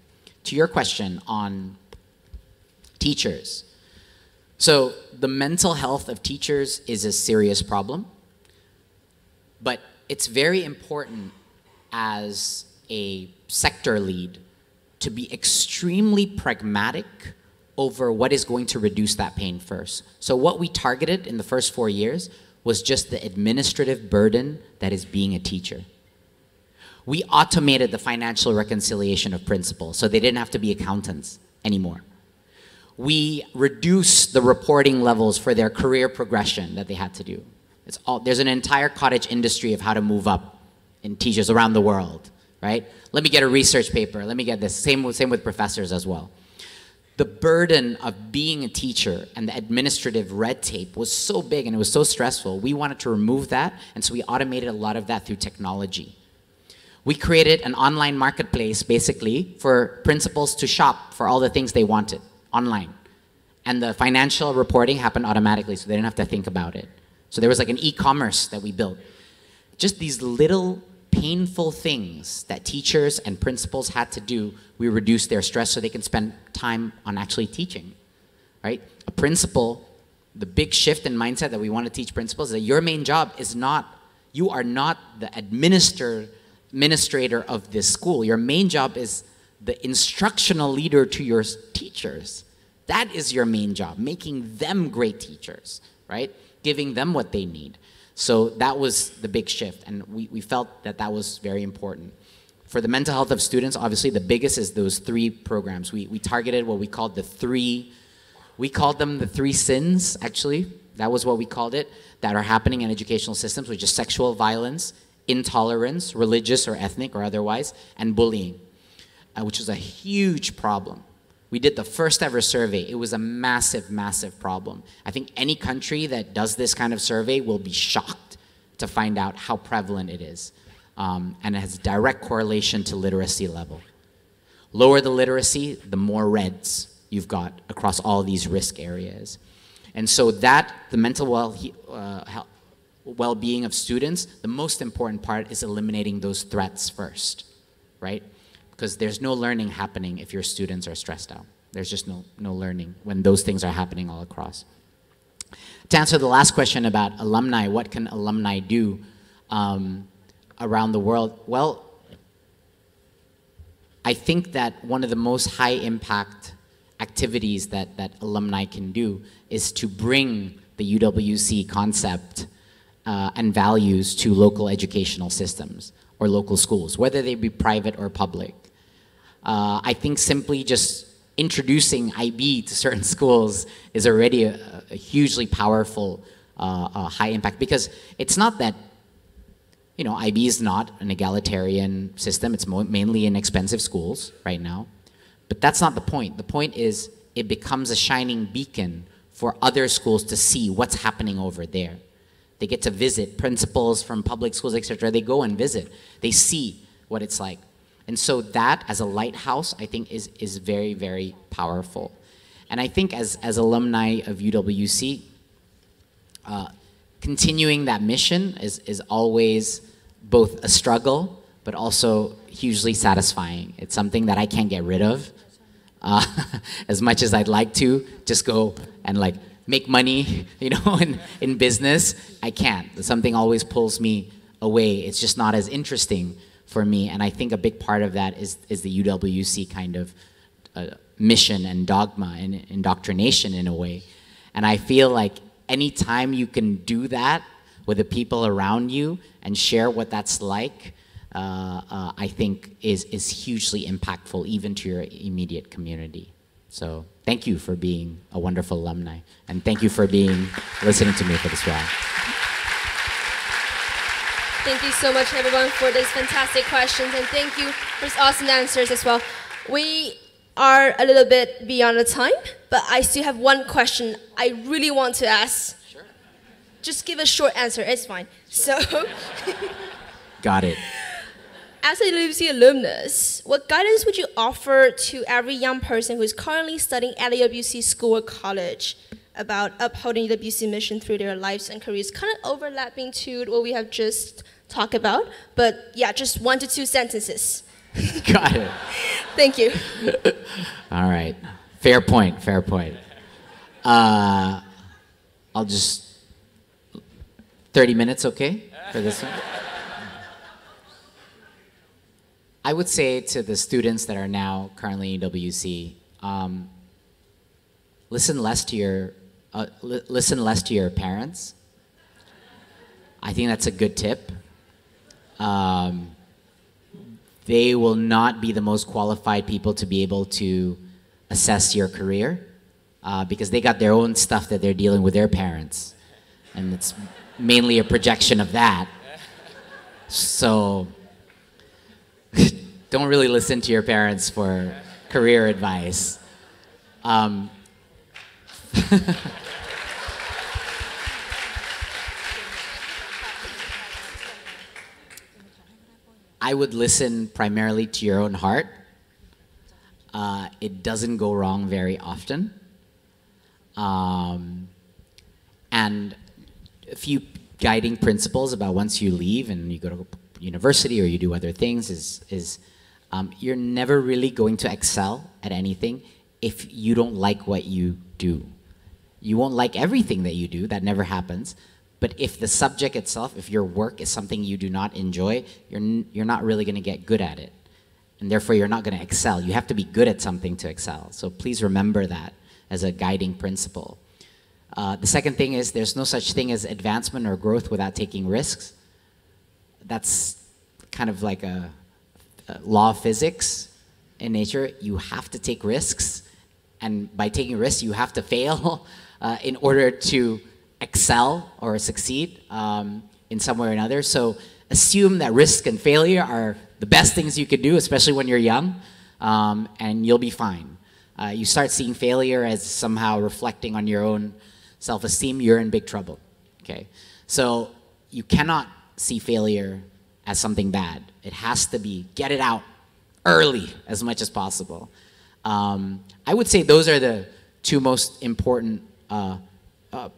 To your question on teachers. So the mental health of teachers is a serious problem, but it's very important as a sector lead to be extremely pragmatic over what is going to reduce that pain first. So what we targeted in the first 4 years was just the administrative burden that is being a teacher. We automated the financial reconciliation of principals, so they didn't have to be accountants anymore. We reduced the reporting levels for their career progression that they had to do. There's an entire cottage industry of how to move up in teachers around the world, right? Let me get a research paper, let me get this. Same with professors as well. The burden of being a teacher and the administrative red tape was so big and it was so stressful, we wanted to remove that, and so we automated a lot of that through technology. We created an online marketplace, basically, for principals to shop for all the things they wanted online. And the financial reporting happened automatically, so they didn't have to think about it. So there was like an e-commerce that we built. Just these little painful things that teachers and principals had to do, we reduced their stress so they can spend time on actually teaching, right? A principal, the big shift in mindset that we want to teach principals is that your main job is not, you are not the administrator of this school. Your main job is the instructional leader to your teachers. That is your main job, making them great teachers, right? Giving them what they need. So that was the big shift, and we felt that that was very important. For the mental health of students, obviously the biggest is those 3 programs. We targeted what we called we called them the 3 sins, actually. That was what we called it, that are happening in educational systems, which is sexual violence, intolerance, religious or ethnic or otherwise, and bullying, which was a huge problem. We did the first ever survey. It was a massive, massive problem. I think any country that does this kind of survey will be shocked to find out how prevalent it is. And it has direct correlation to literacy level. Lower the literacy, the more reds you've got across all these risk areas. And so that, the mental well-being of students, the most important part is eliminating those threats first, right? because there's no learning happening if your students are stressed out. There's just no learning when those things are happening all across. To answer the last question about alumni, what can alumni do around the world? Well, I think that one of the most high impact activities that alumni can do is to bring the UWC concept and values to local educational systems or local schools, whether they be private or public. I think simply just introducing IB to certain schools is already a hugely powerful high impact, because it's not that, you know, IB is not an egalitarian system. It's mainly in expensive schools right now. But that's not the point. The point is it becomes a shining beacon for other schools to see what's happening over there. They get to visit principals from public schools, etc. They go and visit. They see what it's like. And so that, as a lighthouse, I think is very, very powerful. And I think as alumni of UWC, continuing that mission is always both a struggle, but also hugely satisfying. It's something that I can't get rid of. As much as I'd like to just go and like make money, you know, in business, I can't. Something always pulls me away. It's just not as interesting for me. And I think a big part of that is the UWC kind of mission and dogma and indoctrination in a way. And I feel like anytime you can do that with the people around you and share what that's like, I think is hugely impactful even to your immediate community. So thank you for being a wonderful alumni, and thank you for listening to me for this while. Thank you so much, everyone, for these fantastic questions, and thank you for these awesome answers as well. We are a little bit beyond the time, but I still have one question I really want to ask. Sure. Just give a short answer, it's fine. Sure. So, got it. As a UWC alumnus, what guidance would you offer to every young person who is currently studying at a UWC school or college about upholding UWC mission through their lives and careers? Kind of overlapping to what we have just talked about, but yeah, just 1 to 2 sentences. Got it. Thank you. All right. Fair point, fair point. I'll just, 30 minutes, okay, for this one? I would say to the students that are now currently in UWC, listen less to your parents. I think that's a good tip. They will not be the most qualified people to be able to assess your career because they got their own stuff that they're dealing with their parents, and it's mainly a projection of that. So don't really listen to your parents for career advice. I would listen primarily to your own heart. It doesn't go wrong very often. And a few guiding principles about once you leave and you go to university or you do other things is you're never really going to excel at anything if you don't like what you do. You won't like everything that you do, that never happens. But if the subject itself, if your work is something you do not enjoy, you're not really going to get good at it. And therefore, you're not going to excel. You have to be good at something to excel. So please remember that as a guiding principle. The second thing is there's no such thing as advancement or growth without taking risks. That's kind of like a law of physics in nature. You have to take risks. And by taking risks, you have to fail in order to excel or succeed in some way or another. So assume that risk and failure are the best things you could do, especially when you're young, and you'll be fine. You start seeing failure as somehow reflecting on your own self-esteem, you're in big trouble. Okay, so you cannot see failure as something bad. It has to be get it out early as much as possible. I would say those are the two most important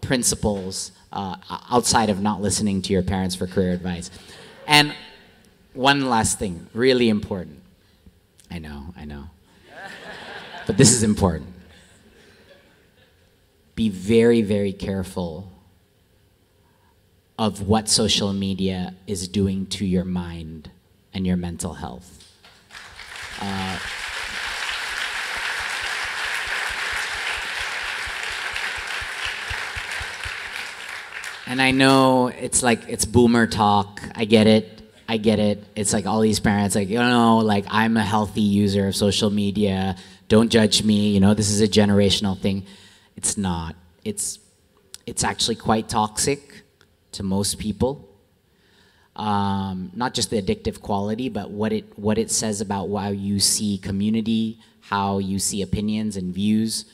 principles outside of not listening to your parents for career advice. And one last thing, really important. I know. But this is important. Be very, very careful of what social media is doing to your mind and your mental health. And I know it's like, it's boomer talk. I get it. It's like all these parents like, like I'm a healthy user of social media. Don't judge me. This is a generational thing. It's not. It's actually quite toxic to most people. Not just the addictive quality, but what it says about how you see community, how you see opinions and views.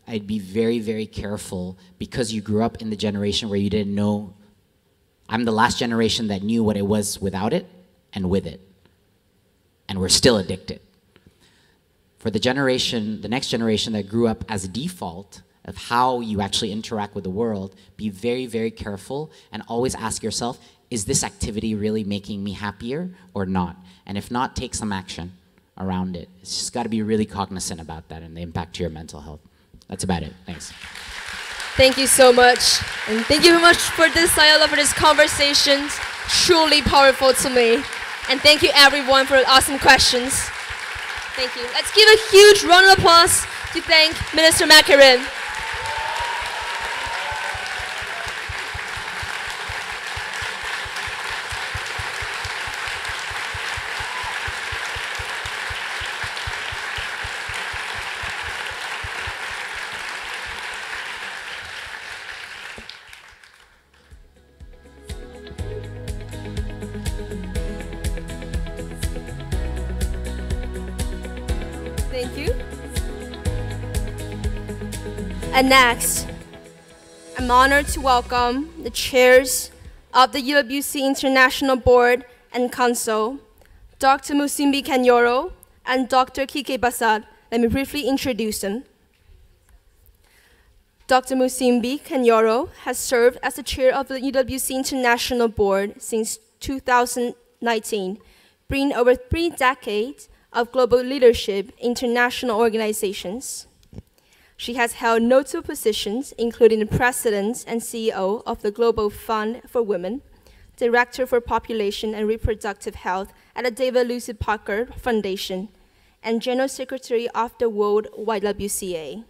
I'd be very, very careful because you grew up in the generation where you didn't know. I'm the last generation that knew what it was without it and with it. And we're still addicted. For the next generation that grew up as a default of how you actually interact with the world, be very, very careful and always ask yourself, is this activity really making me happier or not? And if not, take some action around it. It's just got to be really cognizant about that and the impact to your mental health. That's about it. Thanks. Thank you so much. And thank you very much for this dialogue, for this conversation. Truly powerful to me. And thank you everyone for awesome questions. Thank you. Let's give a huge round of applause to thank Minister Makarim. Thank you. And next, I'm honored to welcome the chairs of the UWC International Board and Council, Dr. Musimbi Kenyoro and Dr. Kike Basad. Let me briefly introduce them. Dr. Musimbi Kenyoro has served as the chair of the UWC International Board since 2019, bringing over 3 decades of global leadership in international organizations. She has held notable positions, including the President and CEO of the Global Fund for Women, Director for Population and Reproductive Health at the David Lucy Parker Foundation, and General Secretary of the World YWCA.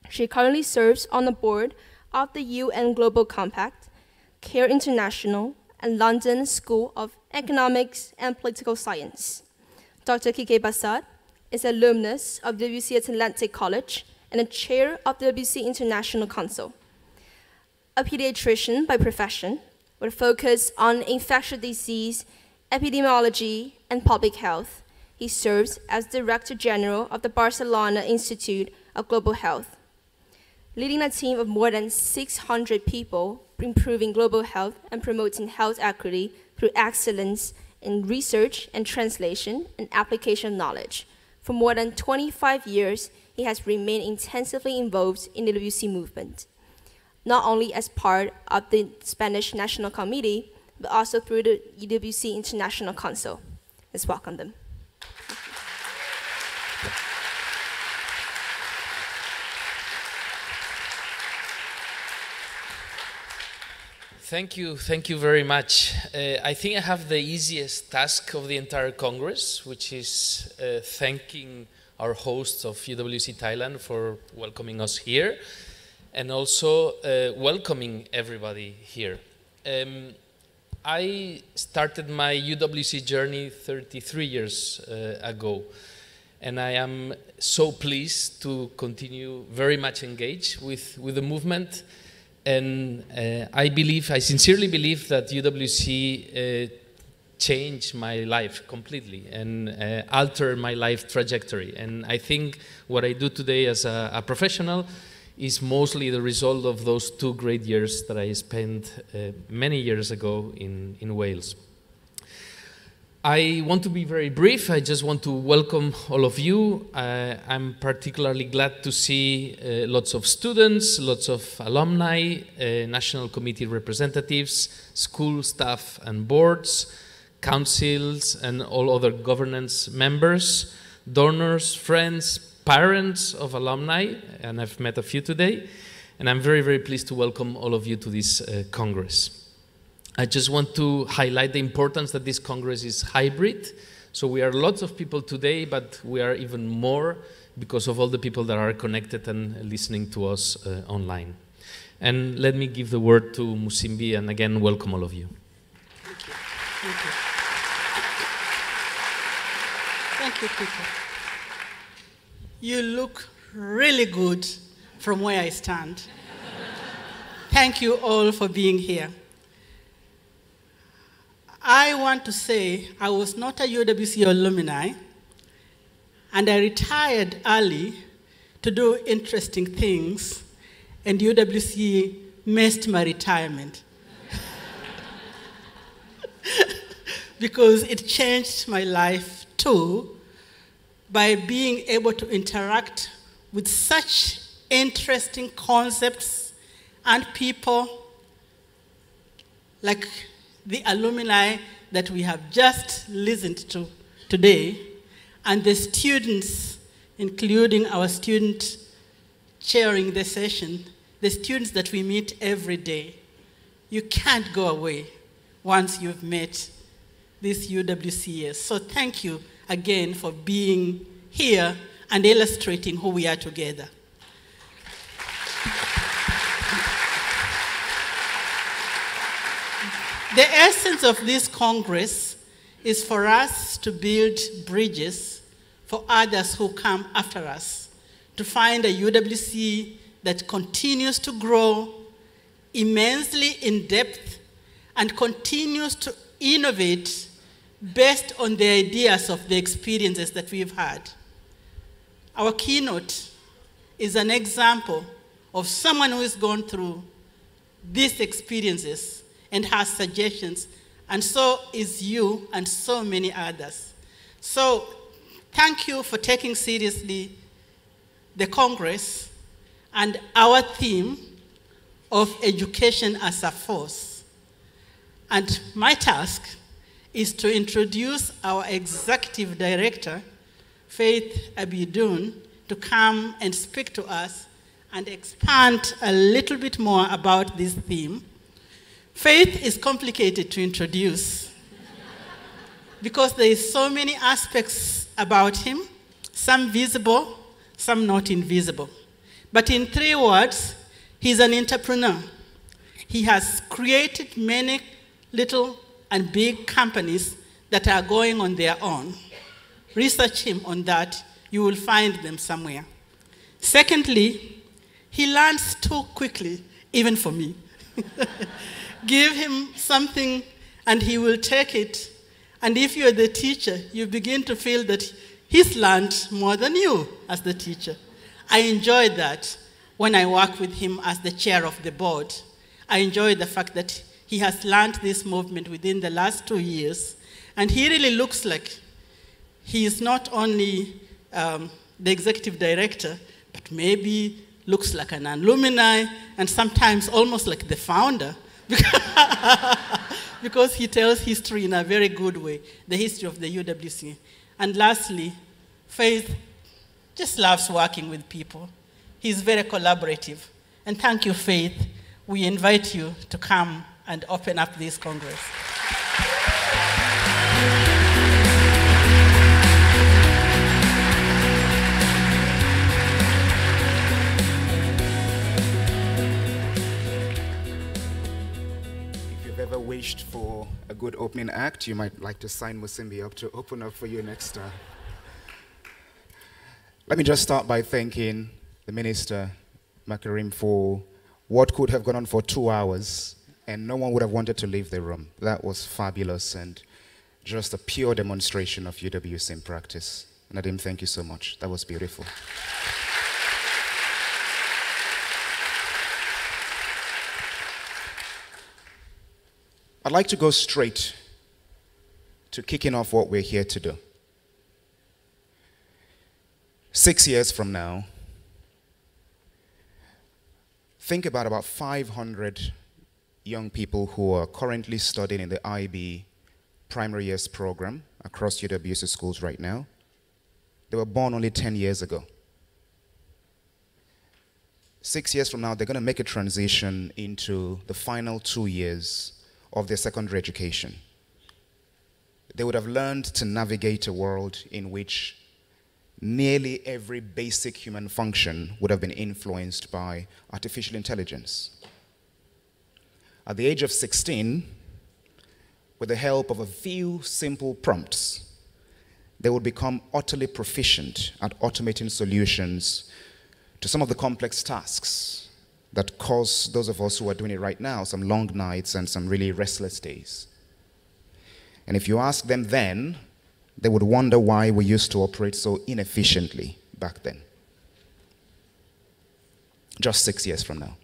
She currently serves on the board of the UN Global Compact, CARE International, and London School of Economics and Political Science. Dr. Kike Basad is an alumnus of UWC Atlantic College and a chair of the UWC International Council. A pediatrician by profession, with a focus on infectious disease, epidemiology, and public health, he serves as Director General of the Barcelona Institute of Global Health, leading a team of more than 600 people improving global health and promoting health equity through excellence in research and translation and application knowledge. For more than 25 years, he has remained intensively involved in the UWC movement, not only as part of the Spanish National Committee, but also through the UWC International Council. Let's welcome them. Thank you very much. I think I have the easiest task of the entire Congress, which is thanking our hosts of UWC Thailand for welcoming us here, and also welcoming everybody here. I started my UWC journey 33 years ago, and I am so pleased to continue very much engaged with the movement. And I sincerely believe that UWC changed my life completely and altered my life trajectory. And I think what I do today as a professional is mostly the result of those 2 great years that I spent many years ago in Wales. I want to be very brief. I just want to welcome all of you. I'm particularly glad to see lots of students, lots of alumni, national committee representatives, school staff and boards, councils, and all other governance members, donors, friends, parents of alumni, and I've met a few today. And I'm very, very pleased to welcome all of you to this Congress. I just want to highlight the importance that this Congress is hybrid. So we are lots of people today, but we are even more because of all the people that are connected and listening to us online. And let me give the word to Musimbi, and again, welcome all of you. Thank you. Thank you. Thank you, Peter. You look really good from where I stand. Thank you all for being here. I want to say I was not a UWC alumni, and I retired early to do interesting things, and UWC missed my retirement because it changed my life too by being able to interact with such interesting concepts and people like the alumni that we have just listened to today, and the students, including our student chairing the session, the students that we meet every day. You can't go away once you've met these UWCers. So thank you again for being here and illustrating who we are together. The essence of this Congress is for us to build bridges for others who come after us, to find a UWC that continues to grow immensely in depth and continues to innovate based on the ideas of the experiences that we've had. Our keynote is an example of someone who has gone through these experiences and has suggestions, and so is you and so many others. So thank you for taking seriously the Congress and our theme of education as a force. And my task is to introduce our Executive Director, Faith Abidun, to come and speak to us and expand a little bit more about this theme. Faith is complicated to introduce because there is so many aspects about him, some visible, some not invisible. But in 3 words, he's an entrepreneur. He has created many little and big companies that are going on their own. Research him on that, you will find them somewhere. Secondly, he learns too quickly, even for me. Give him something and he will take it. And if you're the teacher, you begin to feel that he's learned more than you as the teacher. I enjoy that when I work with him as the chair of the board. I enjoy the fact that he has learned this movement within the last 2 years. And he really looks like he is not only the executive director, but maybe looks like an alumni and sometimes almost like the founder. Because he tells history in a very good way, the history of the UWC. And lastly, Faith just loves working with people. He's very collaborative. And thank you, Faith. We invite you to come and open up this Congress. Ever wished for a good opening act, you might like to sign Musimbi up to open up for you next time. Let me just start by thanking the Minister Makarim for what could have gone on for 2 hours and no one would have wanted to leave the room. That was fabulous and just a pure demonstration of UWC in practice. Nadiem, thank you so much. That was beautiful. I'd like to go straight to kicking off what we're here to do. 6 years from now, think about 500 young people who are currently studying in the IB primary years program across UWC schools right now. They were born only 10 years ago. 6 years from now, they're going to make a transition into the final 2 years of their secondary education. They would have learned to navigate a world in which nearly every basic human function would have been influenced by artificial intelligence. At the age of 16, with the help of a few simple prompts, they would become utterly proficient at automating solutions to some of the complex tasks that cause those of us who are doing it right now some long nights and some really restless days. And if you ask them then, they would wonder why we used to operate so inefficiently back then. Just 6 years from now.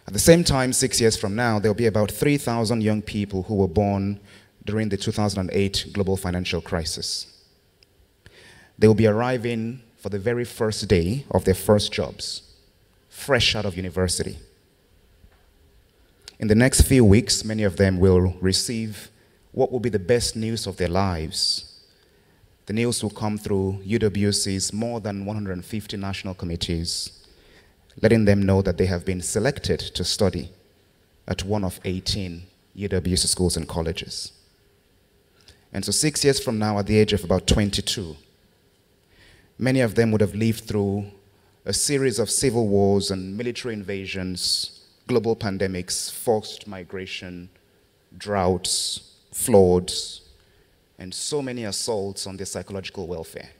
At the same time, 6 years from now, there will be about 3,000 young people who were born during the 2008 global financial crisis. They will be arriving for the very first day of their first jobs, fresh out of university. In the next few weeks, many of them will receive what will be the best news of their lives. The news will come through UWC's more than 150 national committees, letting them know that they have been selected to study at one of 18 UWC schools and colleges. And so 6 years from now, at the age of about 22, many of them would have lived through a series of civil wars and military invasions, global pandemics, forced migration, droughts, floods, and so many assaults on their psychological welfare.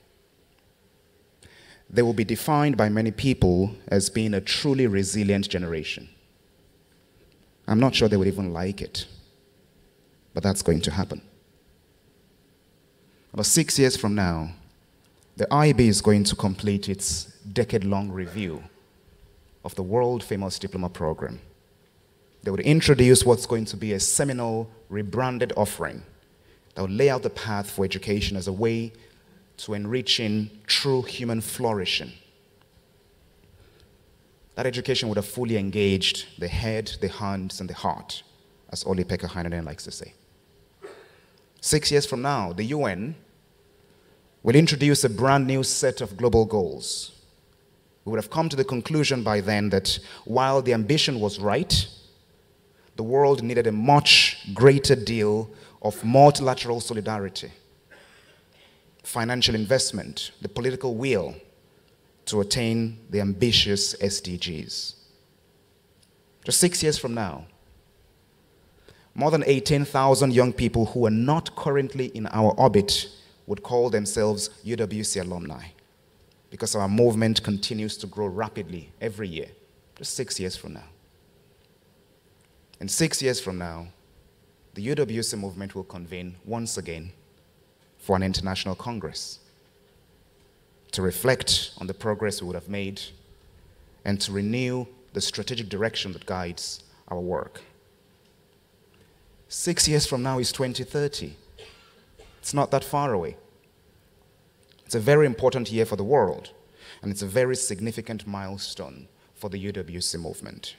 They will be defined by many people as being a truly resilient generation. I'm not sure they would even like it, but that's going to happen. About 6 years from now, the IB is going to complete its decade-long review of the world-famous diploma program. They would introduce what's going to be a seminal, rebranded offering that will lay out the path for education as a way to enriching true human flourishing. That education would have fully engaged the head, the hands, and the heart, as Oli-Pekka Heinonen likes to say. 6 years from now, the UN will introduce a brand new set of global goals. We would have come to the conclusion by then that while the ambition was right, the world needed a much greater deal of multilateral solidarity, financial investment, the political will to attain the ambitious SDGs. Just 6 years from now, more than 18,000 young people who are not currently in our orbit would call themselves UWC alumni, because our movement continues to grow rapidly every year, just 6 years from now. And 6 years from now, the UWC movement will convene once again for an international congress to reflect on the progress we would have made and to renew the strategic direction that guides our work. 6 years from now is 2030. It's not that far away. It's a very important year for the world, and it's a very significant milestone for the UWC movement.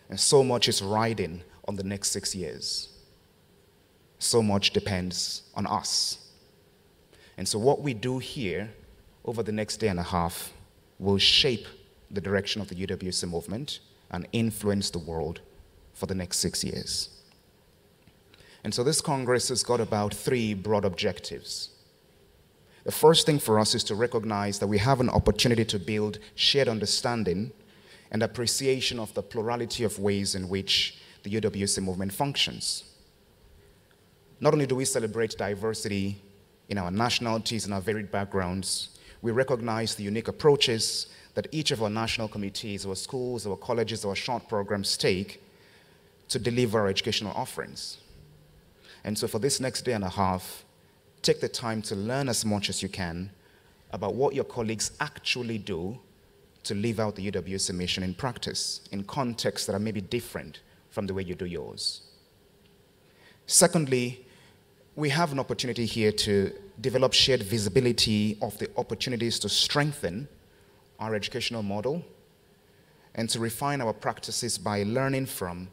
And so much is riding on the next 6 years. So much depends on us. And so what we do here over the next day and a half will shape the direction of the UWC movement and influence the world for the next 6 years. And so this Congress has got about 3 broad objectives. The first thing for us is to recognize that we have an opportunity to build shared understanding and appreciation of the plurality of ways in which the UWC movement functions. Not only do we celebrate diversity in our nationalities and our varied backgrounds, we recognize the unique approaches that each of our national committees, our schools, our colleges, our short programs take to deliver our educational offerings. And so for this next day and a half, take the time to learn as much as you can about what your colleagues actually do to live out the UWC mission in practice, in contexts that are maybe different from the way you do yours. Secondly, we have an opportunity here to develop shared visibility of the opportunities to strengthen our educational model and to refine our practices by learning from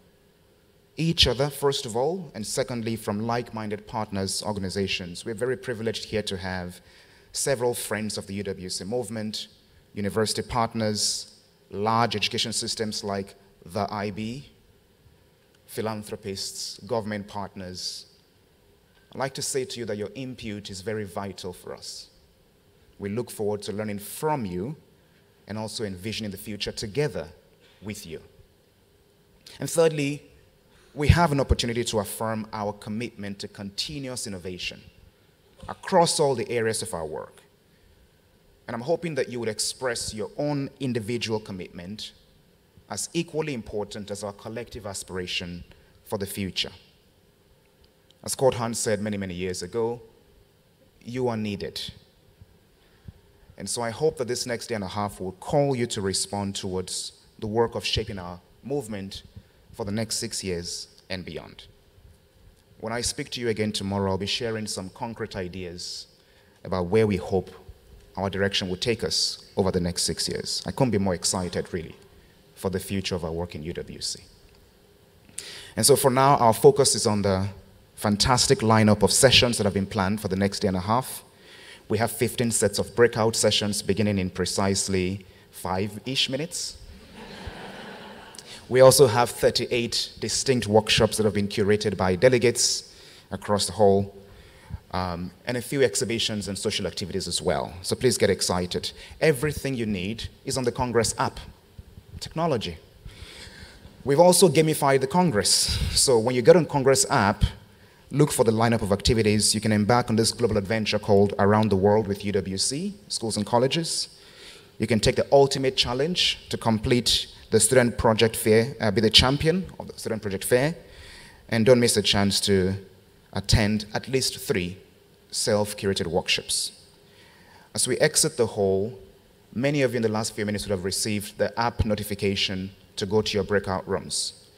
each other, first of all, and secondly, from like-minded partners, organizations. We're very privileged here to have several friends of the UWC movement, university partners, large education systems like the IB, philanthropists, government partners. I'd like to say to you that your input is very vital for us. We look forward to learning from you and also envisioning the future together with you. And thirdly, we have an opportunity to affirm our commitment to continuous innovation across all the areas of our work. And I'm hoping that you would express your own individual commitment as equally important as our collective aspiration for the future. As Court Hunt said many, many years ago, you are needed. And so I hope that this next day and a half will call you to respond towards the work of shaping our movement for the next 6 years and beyond. When I speak to you again tomorrow, I'll be sharing some concrete ideas about where we hope our direction will take us over the next 6 years. I couldn't be more excited, really, for the future of our work in UWC. And so for now, our focus is on the fantastic lineup of sessions that have been planned for the next day and a half. We have 15 sets of breakout sessions beginning in precisely 5-ish minutes. We also have 38 distinct workshops that have been curated by delegates across the whole, and a few exhibitions and social activities as well. So please get excited. Everything you need is on the Congress app. Technology. We've also gamified the Congress. So when you get on Congress app, look for the lineup of activities. You can embark on this global adventure called Around the World with UWC, schools and colleges. You can take the ultimate challenge to complete the student project fair, be the champion of the student project fair, and don't miss a chance to attend at least 3 self-curated workshops. As we exit the hall, many of you in the last few minutes would have received the app notification to go to your breakout rooms.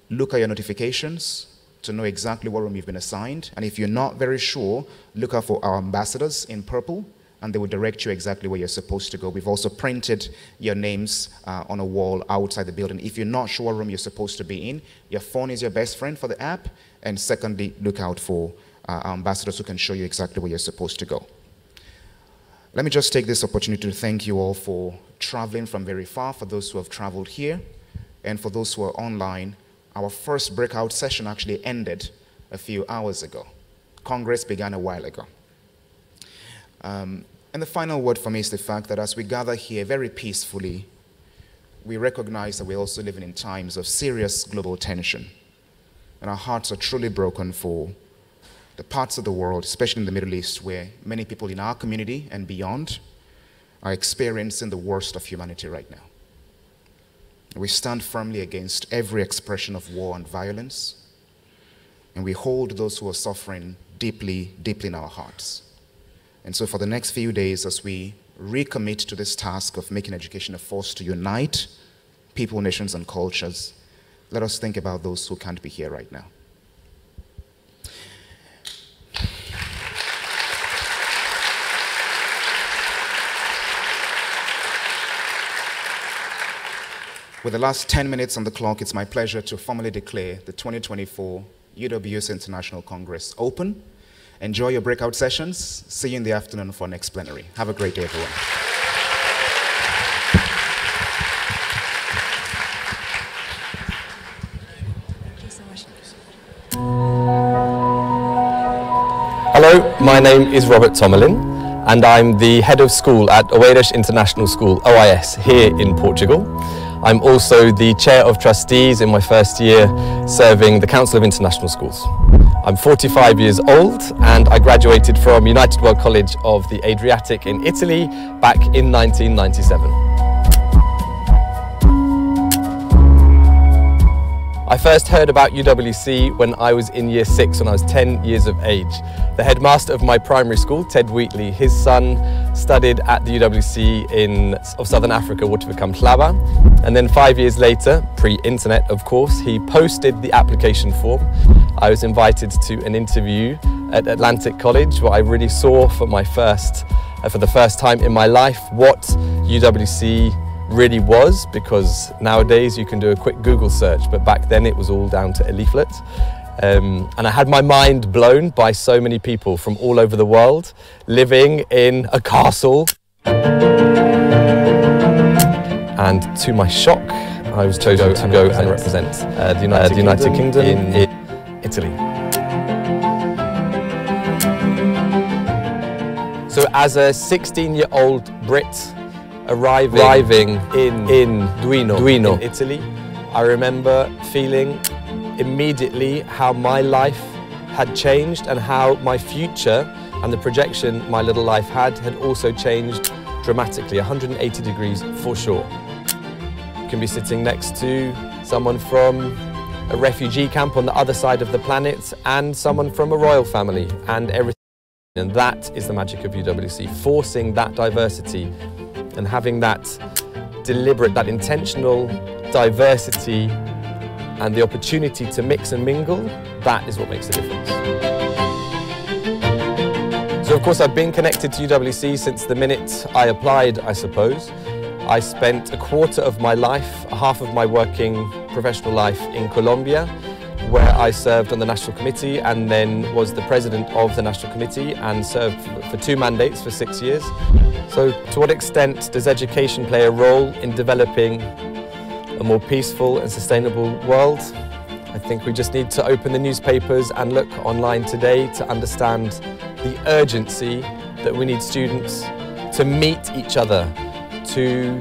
Look at your notifications to know exactly what room you've been assigned, and if you're not very sure, look out for our ambassadors in purple, and they will direct you exactly where you're supposed to go. We've also printed your names on a wall outside the building. If you're not sure what room you're supposed to be in, your phone is your best friend for the app, and secondly, look out for our ambassadors who can show you exactly where you're supposed to go. Let me just take this opportunity to thank you all for traveling from very far, for those who have traveled here, and for those who are online. Our first breakout session actually ended a few hours ago. Congress began a while ago. And the final word for me is the fact that as we gather here very peacefully, we recognize that we're also living in times of serious global tension. And our hearts are truly broken for the parts of the world, especially in the Middle East, where many people in our community and beyond are experiencing the worst of humanity right now. We stand firmly against every expression of war and violence, and we hold those who are suffering deeply, deeply in our hearts. And so for the next few days, as we recommit to this task of making education a force to unite people, nations, and cultures, let us think about those who can't be here right now. With the last 10 minutes on the clock, it's my pleasure to formally declare the 2024 UWC International Congress open. Enjoy your breakout sessions. See you in the afternoon for next plenary. Have a great day, everyone. Hello, my name is Robert Tomalin, and I'm the head of school at UWC International School, OIS, here in Portugal. I'm also the chair of trustees in my first year serving the Council of International Schools. I'm 45 years old and I graduated from United World College of the Adriatic in Italy back in 1997. I first heard about UWC when I was in year 6, when I was 10 years of age. The headmaster of my primary school, Ted Wheatley, his son studied at the UWC of Southern Africa, Waterford-Kamhlaba. And then 5 years later, pre-internet of course, he posted the application form. I was invited to an interview at Atlantic College where I really saw for the first time in my life what UWC really was, because nowadays you can do a quick Google search, but back then it was all down to a leaflet. And I had my mind blown by so many people from all over the world living in a castle. And to my shock, I was chosen to go and represent the United Kingdom in Italy. So as a 16-year-old Brit arriving in Duino, in Italy, I remember feeling immediately how my life had changed and how my future and the projection my little life had also changed dramatically, 180 degrees for sure. You can be sitting next to someone from a refugee camp on the other side of the planet and someone from a royal family and everything. And that is the magic of UWC, forcing that diversity and having that deliberate, that intentional diversity and the opportunity to mix and mingle. That is what makes a difference. So of course I've been connected to UWC since the minute I applied, I suppose. I spent a quarter of my life, half of my working professional life in Colombia, where I served on the National Committee and then was the president of the National Committee and served for 2 mandates for 6 years. So to what extent does education play a role in developing a more peaceful and sustainable world? I think we just need to open the newspapers and look online today to understand the urgency that we need students to meet each other, to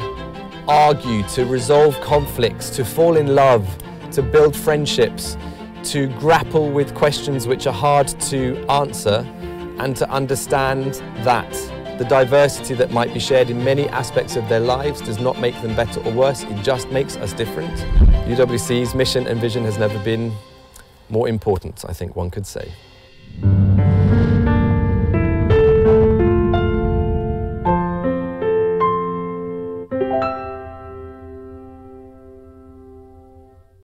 argue, to resolve conflicts, to fall in love, to build friendships, to grapple with questions which are hard to answer, and to understand that the diversity that might be shared in many aspects of their lives does not make them better or worse, it just makes us different. UWC's mission and vision has never been more important, I think one could say.